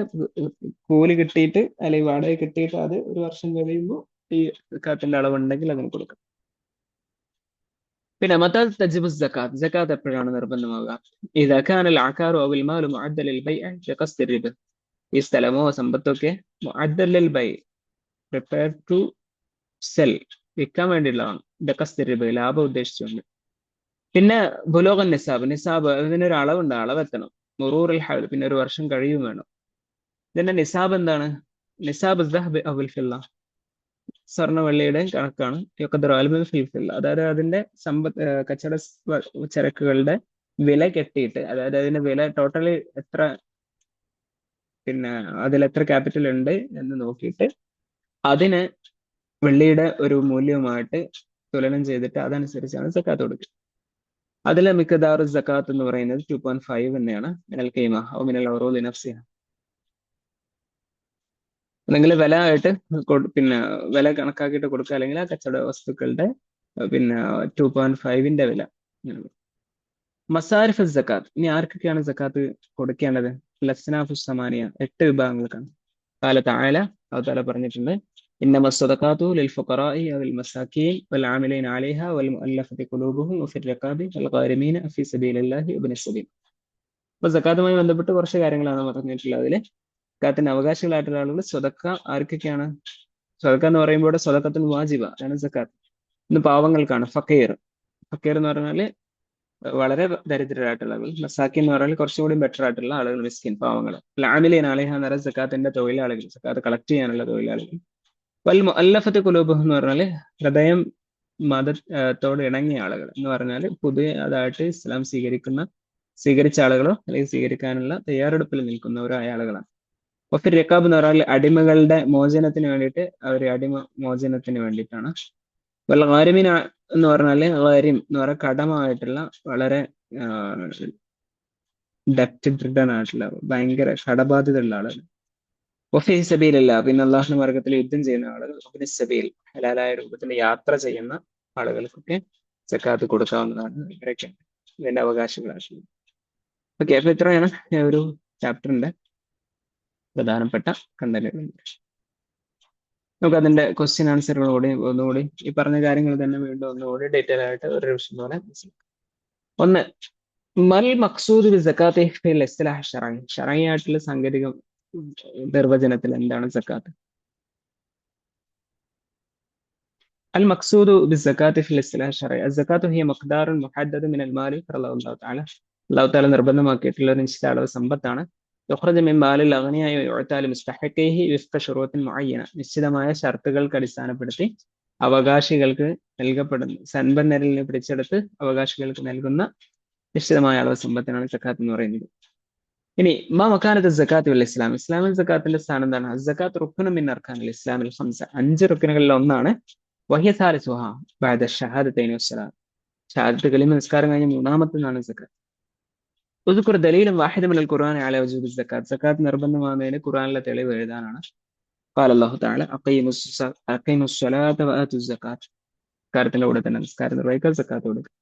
കൂലി കിട്ടിയിട്ട് അല്ലെങ്കിൽ വാടക കിട്ടിയിട്ട് അത് ഒരു വർഷം കഴിയുമ്പോൾ ഈ സക്കാത്തിന്റെ അളവുണ്ടെങ്കിൽ അതിന് കൊടുക്കാം. പിന്നെ മത്താ തജിബു സക്കാത്ത്, സക്കാത്ത് എപ്പോഴാണ് നിർബന്ധമാവുക? ഇദാ കാന അൽ അഖാറു ഔ അൽ മാലു മുഅദ്ദൽ ലിൽ ബൈഅ ബിഖസ്ദി റിബ, ഈ സ്ഥലമോ സമ്പത്തോ ഒക്കെ മുഅദ്ദൽ ലിൽ ബൈ, പ്രിപ്പയർ ടു സെൽ, വിൽക്കാൻ വേണ്ടിയുള്ളതാണ്, ബിഖസ്ദി റിബ, ലാഭം ഉദ്ദേശിച്ചുകൊണ്ട്. പിന്നെ ബുലൂഗൻ നിസാബ്, നിസാബ് ഇതിനൊരു അളവുണ്ട്, അളവെത്തണം. മുറൂറുൽ ഹൗൽ, പിന്നെ ഒരു വർഷം കഴിയും വേണം. ഇതിന്റെ നിസാബ് എന്താണ്? നിസാബ് ദഹബ് അവൽ ഫില്ല, സ്വർണ്ണ വെള്ളിയുടെ കണക്കാണ്. യുഖദറു അൽബിൽ ഫിൽ ഫില്ല, അതായത് അതിന്റെ കച്ചവട ചരക്കുകളുടെ വില കെട്ടിയിട്ട്, അതായത് അതിന്റെ വില ടോട്ടലി എത്ര, പിന്നെ അതിൽ എത്ര ക്യാപിറ്റൽ ഉണ്ട് എന്ന് നോക്കിയിട്ട് അതിന് വെള്ളിയുടെ ഒരു മൂല്യവുമായിട്ട് തുലനം ചെയ്തിട്ട് അതനുസരിച്ചാണ് സക്കാത്ത് കൊടുക്കുക. അതിലെ മിക്കദാറു സക്കാത്ത് എന്ന് പറയുന്നത് 2.5 തന്നെയാണ്. മിനൽ കൈമ ഔ മിനൽ ഉറൂദി നഫ്സിഹ, അല്ലെങ്കിൽ വില ആയിട്ട് പിന്നെ വില കണക്കാക്കിയിട്ട് കൊടുക്കുക, അല്ലെങ്കിൽ ആ കച്ചവട വസ്തുക്കളുടെ പിന്നെ 2.5ന്റെ വില. മസാരിഫ് സക്കാത്ത്, ഇനി ആർക്കൊക്കെയാണ് സക്കാത്ത് കൊടുക്കേണ്ടത്? ലസ്നാഫു സമാനിയ, 8 വിഭാഗങ്ങൾക്കാണ്. കാല താല, താല പറഞ്ഞിട്ടുണ്ട്, ഇന്നമ സ്വദഖാത്തു ലിൽ ഫുഖറാഇ വൽ മസാകീൻ വൽ ആമിലീന അലൈഹ വൽ മുഅല്ലഫതി ഖുലൂബുഹും വഫിർ റിഖാബി വൽ ഗാരിമീന ഫീ സബീലില്ലാഹി വബ്നിസ് സബീൽ. അപ്പൊ സക്കാത്തുമായി ബന്ധപ്പെട്ട് കുറച്ച് കാര്യങ്ങളാണ് പറഞ്ഞിട്ടുള്ളത്. അതിൽ സക്കാത്തിന്റെ അവകാശികളായിട്ടുള്ള ആളുകൾ സ്വതക്ക ആർക്കൊക്കെയാണ്? സ്വതക്ക എന്ന് പറയുമ്പോൾ ഇവിടെ സ്വതക്കത്തിന് വാജിബ, അതാണ് സക്കാത്ത്. ഇന്ന് പാവങ്ങൾക്കാണ്. ഫക്കീർ, ഫക്കീർ എന്ന് പറഞ്ഞാൽ വളരെ ദരിദ്രരായിട്ടുള്ള ആളുകൾ. മസാക്കി എന്ന് പറഞ്ഞാൽ കുറച്ചുകൂടി ബെറ്റർ ആയിട്ടുള്ള ആളുകൾ, മിസ്കിൻ, പാവങ്ങൾ. ആമിലീൻ അലൈഹ എന്ന് പറഞ്ഞാൽ സക്കാത്തിന്റെ തൊഴിലാളികൾ, സക്കാത്ത് കളക്ട് ചെയ്യാനുള്ള തൊഴിലാളികൾ. വൽ മുഅല്ലഫത്തി ഖുലൂബുഹും എന്ന് പറഞ്ഞാൽ ഹൃദയം മതത്തോട് ഇണങ്ങിയ ആളുകൾ എന്ന് പറഞ്ഞാൽ പുതിയതായിട്ട് ഇസ്ലാം സ്വീകരിച്ച ആളുകളോ അല്ലെങ്കിൽ സ്വീകരിക്കാനുള്ള തയ്യാറെടുപ്പിൽ നിൽക്കുന്നവരോ ആയ ആളുകളാണ്. വഫിർ റിഖാബ് എന്ന് പറഞ്ഞാൽ അടിമകളുടെ മോചനത്തിന് വേണ്ടിയിട്ട്, അവർ അടിമ മോചനത്തിന് വേണ്ടിയിട്ടാണ്. വല്ല ഗാരിമീൻ എന്ന് പറഞ്ഞാല്, ഗാരിം എന്ന് പറഞ്ഞാൽ കടമായിട്ടുള്ള, വളരെ ഡെപ്റ്റ് ഡ്രിഡൻ ആയിട്ടുള്ള, ഭയങ്കര കടബാധ്യതയുള്ള ആളുകൾ. വഫി സബീലല്ല, പിന്നെ അള്ളാഹുന്റെ മാർഗത്തിൽ യുദ്ധം ചെയ്യുന്ന ആളുകൾ. വഫിൻ സബീൽ, ഹലാലായ രൂപത്തിൽ യാത്ര ചെയ്യുന്ന ആളുകൾക്കൊക്കെ സക്കാത്ത് കൊടുക്കാവുന്നതാണ്. ഇവരൊക്കെ ഇതിന്റെ അവകാശങ്ങളാണ്. ഓക്കെ, അപ്പൊ ഇത്രയാണ് ഒരു ചാപ്റ്ററിന്റെ പ്രധാനപ്പെട്ട കണ്ടന്റുകൾ. നമുക്ക് അതിന്റെ ക്വസ്റ്റ്യൻ ആൻസറുകളോടെ ഒന്നുകൂടി ഈ പറഞ്ഞ കാര്യങ്ങൾ തന്നെ വീണ്ടും ഒന്നുകൂടി ഡീറ്റെയിൽ ആയിട്ട് ഒരു റിവിഷൻ പോലെ മനസ്സിലാക്കാം. ഒന്ന്, മൽ മഖ്സൂദ് ബി സക്കാത്തി ഫിൽ ഇസ്തിലാഹ് ശറഈ, ശറഈ ആയിട്ടുള്ള സാങ്കേതിക നിർവചനത്തിൽ എന്താണ് സക്കാത്ത്? അൽ മഖ്സൂദു ബി സക്കാത്തി ഫിൽ ഇസ്തിലാഹ് ശറഈ, അസ്സകാത്തു ഹിയ മഖ്ദാറുൻ മുഹദ്ദദ് മിനൽ മാലി ഫറളഹു തആല, അല്ലാഹു തആല നിർബന്ധമാക്കിയിട്ടുള്ള ഒരു നിശ്ചിത അളവ് സമ്പത്താണ്. യുഖ്റജു മിൻ മാലിൽ അഗ്നിയായി വയുഅതാ ലിമുസ്തഹിഖിഹി വിഫ്ക ശുറൂത്തിൻ മുഅയ്യന, നിശ്ചിതമായ ഷർത്തുകൾക്ക് അടിസ്ഥാനപ്പെടുത്തി അവകാശികൾക്ക് നൽകപ്പെടുന്ന, സമ്പന്നരിൽ നിന്ന് പിടിച്ചെടുത്ത് അവകാശികൾക്ക് നൽകുന്ന നിശ്ചിതമായ അളവ് സമ്പത്തിനാണ് സക്കാത്ത് എന്ന് പറയുന്നത്. ഇനി മാ മക്കാനത്ത് സക്കാത്ത് വൽ ഇസ്ലാം, ഇസ്ലാമിൽ സക്കാത്തിന്റെ സ്ഥാനം എന്താണ്? സക്കാത്ത് റുക്നുൻ മിൻ അർക്കാനിൽ ഇസ്ലാമിൽ ഖംസ, 5 റുക്നുകളിൽ ഒന്നാണ്. വഹിയ സാലിസുഹ ബഅദ ഷഹാദത്തൈനി വസ്സലാം, ഷഹാദത്ത് കലിമ നിസ്കാരം കഴിഞ്ഞ മൂന്നാമത്തേതാണ് സക്കാത്ത്. ഉദ്കുർ ദലീലൻ വാഹിദൻ മിനൽ ഖുർആനി അലാ വജൂബി സക്കാത്ത്, സക്കാത്ത് നിർബന്ധമാകുന്നതിന് ഖുർആനിലെ തെളിവ് എഴുതാനാണ്. ഖാല അല്ലാഹു തആല അഖീമുസ്സലാത്ത വആതു സക്കാത്ത്, നിസ്കാരത്തിന്റെ കൂടെ തന്നെ നിസ്കാരം നിർവഹിക്കുക, സക്കാത്ത് കൊടുക്കുക.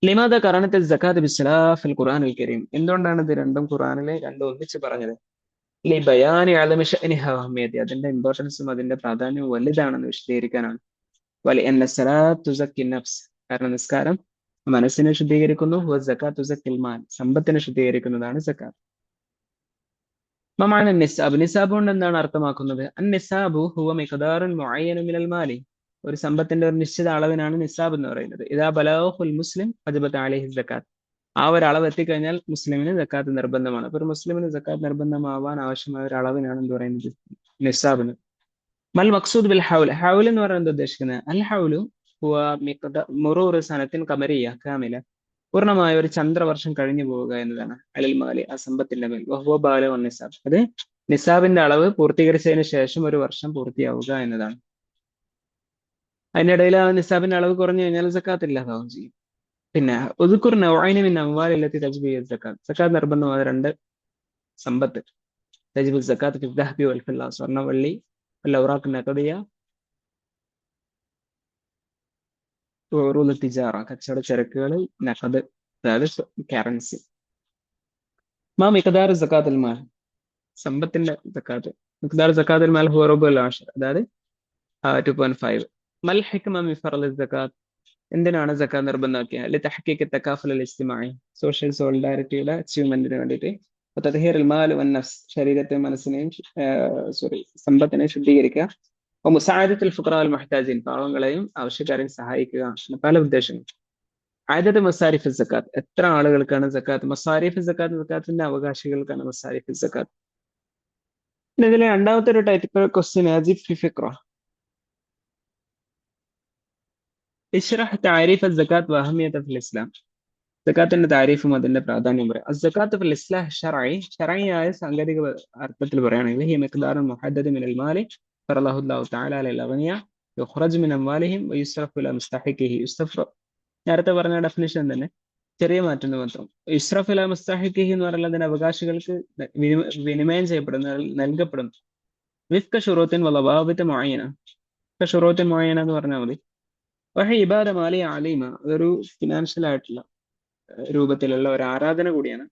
ലിമാദ കറനത്ത് സക്കാത്ത് ബിസ്സലാഹ് ഫിൽ ഖുർആനിൽ കരീം, എന്തുകൊണ്ടാണ് ഇത് രണ്ടും ഖുർആനിലെ രണ്ടും ഒന്നിച്ച് പറഞ്ഞത്? ലി ബയാനി അലമി ശഅനിഹ വഅഹ്മിയതി, അതിന്റെ ഇമ്പോർട്ടൻസും അതിന്റെ പ്രാധാന്യവും വലുതാണെന്ന് വിശദീകരിക്കാനാണ്. വലി അന്ന സലാത്ത് തുസക്കി നഫ്സ്, കാരണം നിസ്കാരം മനസ്സിനെ ശുദ്ധീകരിക്കുന്നു. സക്കാത്ത് തുസക്കിൽ മാൽ, സമ്പത്തിനെ ശുദ്ധീകരിക്കുന്നതാണ് സക്കാത്ത്. മമാന നിസാബ്, നിസാബ് കൊണ്ട് എന്താണ് അർത്ഥമാക്കുന്നത്? അൻ നിസാബു ഹുവ മിഖ്ദാറുൻ മുഅയ്യനു മിനൽ മാലി, ഒരു സമ്പത്തിന്റെ ഒരു നിശ്ചിത അളവിനാണ് നിസാബ് എന്ന് പറയുന്നത്. ഇദാ ബലഗഹുൽ മുസ്ലിം വജബത അലൈഹി സക്കാത്ത്, ആ ഒരു അളവ് എത്തിക്കഴിഞ്ഞാൽ മുസ്ലിമിന് സക്കാത്ത് നിർബന്ധമാണ്. അപ്പൊ ഒരു മുസ്ലിമിന് സക്കാത്ത് നിർബന്ധമാവാൻ ആവശ്യമായ ഒരു അളവിനാണ് എന്ത് പറയുന്നത്? നിസാബിന്. മൽ മഖ്സൂദ് ബിൽ ഹൗൽ, ഹൗൽ എന്ന് പറയുന്നത് എന്താ ഉദ്ദേശിക്കുന്നത്? അൽ ഹൗലു ഹുവ മുറൂർ സനത്തിൻ ഖമരിയ കാമില, പൂർണ്ണമായ ഒരു ചന്ദ്രവർഷം കഴിഞ്ഞു പോവുക എന്നതാണ്. അലൽ മാലി, ആ സമ്പത്തിന്റെ മേൽ. വഹുവ ബാലഗു നിസാബ്, അത് നിസാബിന്റെ അളവ് പൂർത്തീകരിച്ചതിന് ശേഷം ഒരു വർഷം പൂർത്തിയാവുക എന്നതാണ്. അതിനിടയിൽ ആ നിസാബിന്റെ അളവ് കുറഞ്ഞു കഴിഞ്ഞാൽ സക്കാത്ത് ഇല്ലാതാവും ചെയ്യും. പിന്നെ ഉദ്കുർ നൗഅൈനി മിൻ അംവാലില്ലത്തി തജ്ബു ബിഹിൽ സക്കാത്ത്, സക്കാത്ത് നിർബന്ധമായ 2 സമ്പത്ത്. തജ്ബു സക്കാത്ത് ഫി ദഹബി വൽ ഫില്ല, സ്വർണ്ണ വെള്ളി, വൽ ഔറാഖ് നഖദിയ, ഉറൂദ് തിജാറ കച്ചവട ചരക്കുകൾ, നഖദ് അതായത് കറൻസി. മാ മിഖ്ദാർ സക്കാത്തുൽ മാൽ സമ്പത്തിന്റെ സക്കാത്ത്. മിഖ്ദാർ സക്കാത്തുൽ മാൽ ഹുവ റബുൽ ആഷർ അതായത് 2.5. മൽ ഹിക്മ മിൻ ഫർളി സക്കാത്ത് എന്തിനാണ് സക്കാത്ത് നിർബന്ധമാക്കിയത്? ലതഹ്ഖീഖ് തകാഫുൽ ഇജ്തിമാഇ സോഷ്യൽ സോളിഡാരിറ്റിയുടെ അച്ചീവ്മെന്റിന് വേണ്ടിയിട്ട്. തത്ഹീർ മാൽ വൻ നഫ്സ് ശരീരത്തെ മനസ്സിനെയും സമ്പത്തിനെ ശുദ്ധീകരിക്കുക. മുസാഅദത്തുൽ ഫുഖറാ വൽ മുഹ്താജിൻ പാവങ്ങളെയും ആവശ്യക്കാരെയും സഹായിക്കുക. പല ഉദ്ദേശങ്ങൾ. ആദത്ത് മസാരിഫ് സക്കാത്ത് എത്ര ആളുകൾക്കാണ് സക്കാത്ത്? മസാരിഫ് സക്കാത്ത് സക്കാത്തിന്റെ അവകാശികൾക്കാണ് മസാരിഫ് സക്കാത്ത്. ഇതിലെ രണ്ടാമത്തെ ഒരു ടൈപ്പ് ക്വസ്റ്റ്യൻ ഇഷ്റഹ് താരിഫ് സക്കാത്ത് വഅഹമിയത ഫിൽ ഇസ്ലാം. സക്കാത്തിന്റെ താരീഫും അതിന്റെ പ്രാധാന്യം പറയാം. അസ്സകാത്ത് ഫിൽ ഇസ്ലാഹ് ശർഈ ശർഈയായ സാങ്കേതിക അർത്ഥത്തിൽ പറയുകയാണെങ്കിൽ ഹി മിഖ്ദാറുൻ മുഹദ്ദദ് മിനൽ മാലി ഫറളഹു അല്ലാഹു തആല അലൽ അഗ്നിയ യുഖ്റജ് മിൻ അംവാലിഹിം വയുസ്റഫു ഇലാ മുസ്തഹിഖിഹി. യുസ്തഫ്ര നേരത്തെ പറഞ്ഞ ഡെഫിനിഷൻ തന്നെ ചെറിയ മാറ്റം മാത്രം. യുസ്റഫു ഇലാ മുസ്തഹിഖിഹി എന്ന് പറയുന്നത് അതിന്റെ അവകാശികൾക്ക് വിനിമയം ചെയ്യപ്പെടുന്ന നൽകപ്പെടുന്നു. വിഫ്ക ഷുറൂത്തിൻ വളവാബിത മുഅയ്യന. ഷുറൂത്തിൻ മുഅയ്യന എന്ന് പറഞ്ഞാൽ മതി. വഹി ഇബാദ മാലിയ അലീമ അതൊരു ഫിനാൻഷ്യൽ ആയിട്ടുള്ള രൂപത്തിലുള്ള ഒരു ആരാധന കൂടിയാണ്.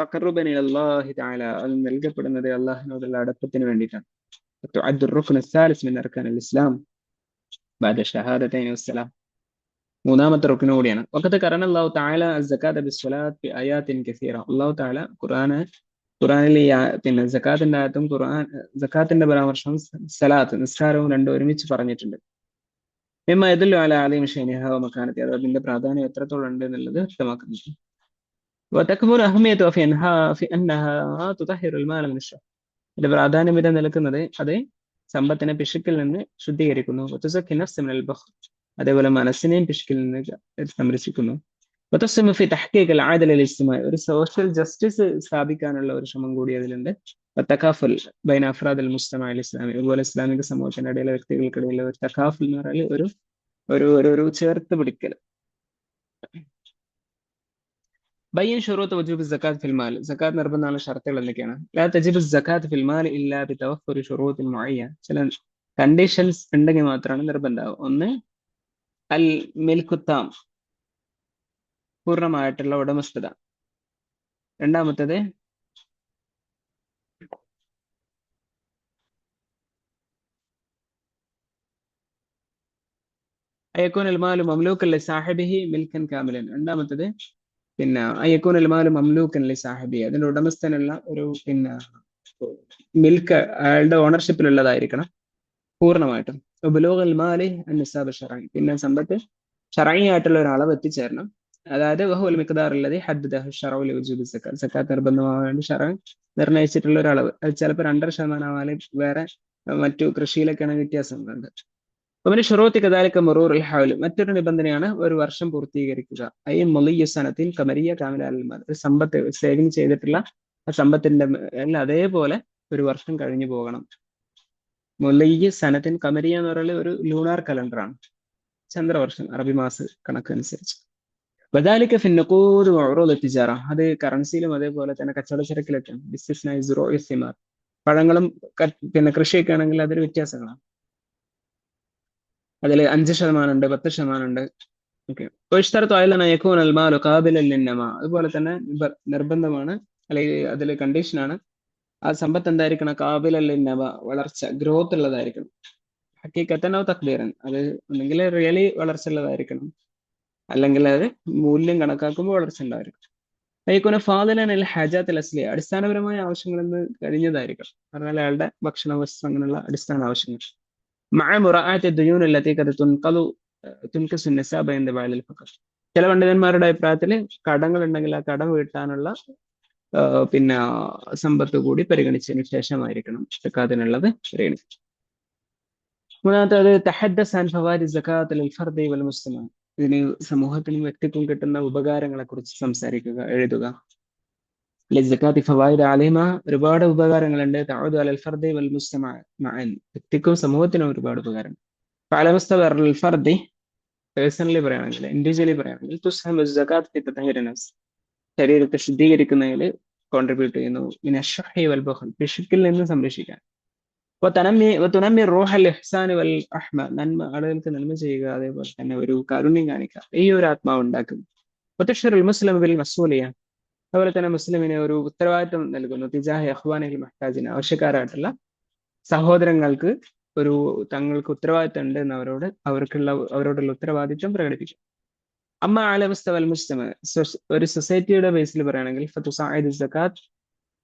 തഖറുബൻ ഇലല്ലാഹി തആല അത് നൽകപ്പെടുന്നത് അള്ളാഹിനോടുള്ള അടുപ്പത്തിന് വേണ്ടിയിട്ടാണ്. തുഅദ്ദു റുക്ൻ الثالث من أركان الإسلام بعد الشهادتين والسلام മൂന്നാമത്തെ റുക്ൻ കൂടിയാണ്. വഖത് ഖറന അല്ലാഹു തആല അസ്സകാത ബിസ്സലാത്ത് ഫി ആയാത്തിൻ കസീറ. അല്ലാഹു തആല ഖുർആനിൽ പിന്നെ സകാത്തിന്റെ ആയത്തും സകാത്തിന്റെ പരാമർശവും സലാത്ത് നിസ്കാരവും രണ്ടും ഒരുമിച്ച് പറഞ്ഞിട്ടുണ്ട്. മിമ്മ യദുല്ലു അലാ അലീം ഷൈനിഹ വ മകാനത്തി അത് അതിന്റെ പ്രാധാന്യം എത്രത്തോളം ഉണ്ട് എന്നുള്ളത് വ്യക്തമാക്കുന്നു. وتكمن أهميته في أنها تطهر المال من الشر. ഇതിന്റെ പ്രാധാന്യം ഇത് നിൽക്കുന്നത് അത് സമ്പത്തിനെ പിശുക്കിൽ നിന്ന് ശുദ്ധീകരിക്കുന്നു. وتزكي النفس من البخل അതേപോലെ മനസ്സിനെയും പിശുക്കിൽ നിന്ന് സംരക്ഷിക്കുന്നു. وتسهم في تحقيق العدل الاجتماعي ഒരു സോഷ്യൽ ജസ്റ്റിസ് സ്ഥാപിക്കാനുള്ള ഒരു ശ്രമം കൂടി അതിലുണ്ട്. തകാഫുൽ ബൈന അഫ്രാദ് അൽ മുജ്തമഅ അൽ ഇസ്ലാമി അതുപോലെ ഇസ്ലാമിക സമൂഹത്തിന്റെ ഇടയിലെ വ്യക്തികൾക്കിടയിലെ ഒരു തകാഫുൽ എന്ന് പറഞ്ഞാൽ ഒരു ചേർത്ത് പിടിക്കൽ. ബയ്യൻ ഷുറൂത്ത് വജൂബ് സക്കാത്ത് ഫിൽ മാൽ സക്കാത്ത് നിർബന്ധമുള്ള ഷർത്തുകൾ എന്തൊക്കെയാണ്? ലാ തജിബു സക്കാത്ത് ഫിൽ മാൽ ഇല്ലാ ബിതവഫുരി ഷുറൂത്തിൻ മുഅയ്യന. ചില കണ്ടീഷൻസ് ഉണ്ടെങ്കിൽ മാത്രമാണ് നിർബന്ധമാവും. ഒന്ന് അൽ മിൽക്കുത്താം പൂർണ്ണമായിട്ടുള്ള ഉടമസ്ഥത. രണ്ടാമത്തേത് അയക്കൂൻ അൽ മാലു മംലൂക്കൻ ലിസാഹിബിഹി മിൽക്കൻ കാമിലൻ. രണ്ടാമത്തേത് പിന്നെ അയക്കൂൻ അൽ മാലു മംലൂക്കൻ ലിസാഹിബിഹി അതിന്റെ ഉടമസ്ഥനുള്ള ഒരു പിന്നെ മിൽക്ക് അയാളുടെ ഓണർഷിപ്പിലുള്ളതായിരിക്കണം പൂർണ്ണമായിട്ടും. ബുലൂഗുൽ മാലി അൻ-നിസാബ് ശർഈ പിന്നെ സമ്പത്ത് ശർഈ ആയിട്ടുള്ള ഒരു അളവ് എത്തിച്ചേരണം. അതായത് വഹുവൽ മിഖ്ദാർ അല്ലദി ഹദ്ദദഹു ശർഉ ലിവുജൂബി സക്കാത്ത് സക്കാത്ത് നിർബന്ധമാകാൻ വേണ്ടി ശർഅ് നിർണയിച്ചിട്ടുള്ള ഒരു അളവ്. അത് ചിലപ്പോൾ 2.5% ആവാനും വേറെ മറ്റു കൃഷിയിലൊക്കെയാണ് വ്യത്യാസങ്ങളുണ്ട്. പിന്നെ ഷുറൂത്തി കദാലിക മുറൂറുൽ ഹൗൽ മറ്റൊരു നിബന്ധനയാണ് ഒരു വർഷം പൂർത്തീകരിക്കുക. ഐ മുളിയ്യ സനത്തിൻ ഖമരിയ കാമില അൽ മാൽ ഒരു സമ്പത്ത് സേവിങ് ചെയ്തിട്ടുള്ള ആ സമ്പത്തിന്റെ അതേപോലെ ഒരു വർഷം കഴിഞ്ഞു പോകണം. മുളിയ്യ സനത്തിൻ ഖമരിയ എന്ന് പറയുന്നത് ഒരു ലൂണാർ കലണ്ടറാണ്, ചന്ദ്രവർഷം അറബി മാസ കണക്കനുസരിച്ച്. വദാലിക ഫി നുഖൂദ് വഉറൂദ് തിജാറ അത് കറൻസിയിലും അതേപോലെ തന്നെ കച്ചവട ചരക്കിലൊക്കെയാണ്. ബിസ്തിസ്നാഇ സുറൂഇ സിമാർ പഴങ്ങളും പിന്നെ കൃഷിയൊക്കെ ആണെങ്കിൽ അതൊരു വ്യത്യാസങ്ങളാണ്. അതിൽ 5% ഉണ്ട്, 10% ഉണ്ട്. ഓക്കെ. അതുപോലെ തന്നെ നിർബന്ധമാണ് അല്ലെങ്കിൽ അതിൽ കണ്ടീഷനാണ് ആ സമ്പത്ത് എന്തായിരിക്കണം? കാബിലല്ലിന്നവ വളർച്ച ഗ്രോത്ത് ഉള്ളതായിരിക്കണം. ഹക്കീക്കത്തനോ തക്ബീറൻ അത് ഒന്നെങ്കിൽ റിയലി വളർച്ച ഉള്ളതായിരിക്കണം അല്ലെങ്കിൽ അത് മൂല്യം കണക്കാക്കുമ്പോൾ വളർച്ച ഉണ്ടായിരിക്കും. അയ്യക്കുന ഫാദിലൻ അൽ ഹജാത്ത് അൽ അസ്ലിയ അടിസ്ഥാനപരമായ ആവശ്യങ്ങളിൽ നിന്ന് കഴിഞ്ഞതായിരിക്കണം. പറഞ്ഞാൽ അയാളുടെ ഭക്ഷണ വസ്തു അങ്ങനെയുള്ള അടിസ്ഥാന ആവശ്യങ്ങൾ. മഅ മുറാഅത്തി ദുയൂൻ അല്ലതി ഖദ് തുൻഖസു നിസാബ ഇൻദ ബഅൽ ഫഖർ ചില പണ്ഡിതന്മാരുടെ അഭിപ്രായത്തിൽ കടങ്ങൾ ഉണ്ടെങ്കിൽ ആ കടം വീട്ടാനുള്ള പിന്നെ സമ്പത്ത് കൂടി പരിഗണിച്ചതിന് ശേഷമായിരിക്കണം സക്കാത്തിനുള്ളത് പരിഗണിക്കുക. മൂന്നാമത്തേത് തഹദ്ദസ് അൻ ഫവായിദ് സക്കാത്ത് ലിൽ ഫർദി വൽ മുസ്ലിമ ഇതിന് സമൂഹത്തിനും വ്യക്തിക്കും കിട്ടുന്ന ഉപകാരങ്ങളെ കുറിച്ച് സംസാരിക്കുക, എഴുതുക. ലിസ്സക്കാത്തി ഫവായിദ് അലൈമ ഒരുപാട് ഉപകാരങ്ങളുണ്ട്. തഅഉദു അലൽ ഫർദി വൽ മുസ്ലിമ മഅൻ വ്യക്തിക്കും സമൂഹത്തിനും ഒരുപാട് ഉപകാരം. ഫഅല മുസ്തവർ അൽ ഫർദി പേഴ്സണലി പറയുകയാണെങ്കിൽ ഇൻഡിവിജ്വലി പറയുകയാണെങ്കിൽ തുസ്ഹമു സക്കാത്ത് ഫി തത്ഹീരി നഫ്സ് ശരീരത്തെ ശുദ്ധീകരിക്കുന്നതിൽ കോൺട്രിബ്യൂട്ട് ചെയ്യുന്നു. പിന്നെ അഷ്ഹി വൽ ബഖൽ പിശുക്കിൽ നിന്ന് സംരക്ഷിക്കാൻ. തുനമ്മി റൂഹൽ ഇഹ്സാൻ വൽ റഹ്മ, നന്മ, ആളുകൾക്ക് നന്മ ചെയ്യുക, അതേപോലെ തന്നെ ഒരു കാരുണ്യം കാണിക്കുക, ഈ ഒരു ആത്മാവ് ഉണ്ടാക്കും. വതശ്ശിറുൽ മുസ്ലിം ബിൽ മസ്ഊലിയ, അതുപോലെ തന്നെ മുസ്ലിമിന് ഒരു ഉത്തരവാദിത്വം നൽകുന്നു. തിജാഹി അഖ്വാനിൽ മഹ്താജിന, ആവശ്യക്കാരായിട്ടുള്ള സഹോദരങ്ങൾക്ക് ഒരു തങ്ങൾക്ക് ഉത്തരവാദിത്വം ഉണ്ട് എന്ന് അവരോടുള്ള ഉത്തരവാദിത്വം പ്രകടിപ്പിക്കും. അമ്മ അല മുസ്തവൽ മുസ്ലിം, ഒരു സൊസൈറ്റിയുടെ ബേസിൽ പറയുകയാണെങ്കിൽ ഫതുസാഇദു സകാത്ത്,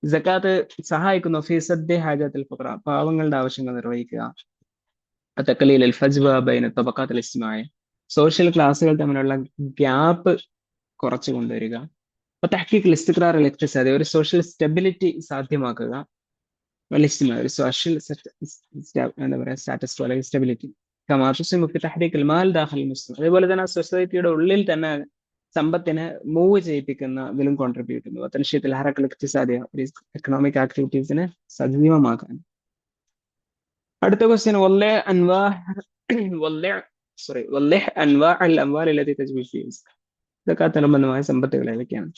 സകാത്ത് സഹായിക്കുന്നു ഫീ സദ്ദി ഹാജത്തുൽ ഫുഖറ, പാവങ്ങളുടെ ആവശ്യങ്ങൾ നിർവഹിക്കുക. തഖലീൽ അൽ ഫജ്വ ബൈന തബഖാത്ത് അൽ ഇജ്തിമാഇയ, സോഷ്യൽ ക്ലാസുകൾ തമ്മിലുള്ള ഗ്യാപ്പ് കുറച്ചു കൊണ്ടുവരിക. തഹ്ഖീഖ് അൽ ഇസ്തിഖ്റാർ അൽ ഇഖ്തിസാദി, ഒരു സോഷ്യൽ സ്റ്റെബിലിറ്റി സാധ്യമാക്കുക. ഒരു സോഷ്യൽ എന്താ പറയുക, സ്റ്റാറ്റസ് അല്ലെങ്കിൽ സ്റ്റെബിലിറ്റി. മാൽ ദാഖിൽ മുസ്ലിം, അതേപോലെ തന്നെ സൊസൈറ്റിയുടെ ഉള്ളിൽ തന്നെ സമ്പത്തിനെ മൂവ് ചെയ്യിപ്പിക്കുന്ന ഇതിലും കോൺട്രിബ്യൂട്ട് ചെയ്യുന്നു. തൻഷീത്തുൽ ഹറക്കൽ ഇഖ്തിസാദിയ, എക്കണോമിക് ആക്ടിവിറ്റീസിനെ സജീവമാക്കാൻ. അടുത്ത ക്വസ്റ്റ്യൻ, സകാത്ത് അനുബന്ധമായ സമ്പത്തുകൾ ഏതൊക്കെയാണ്?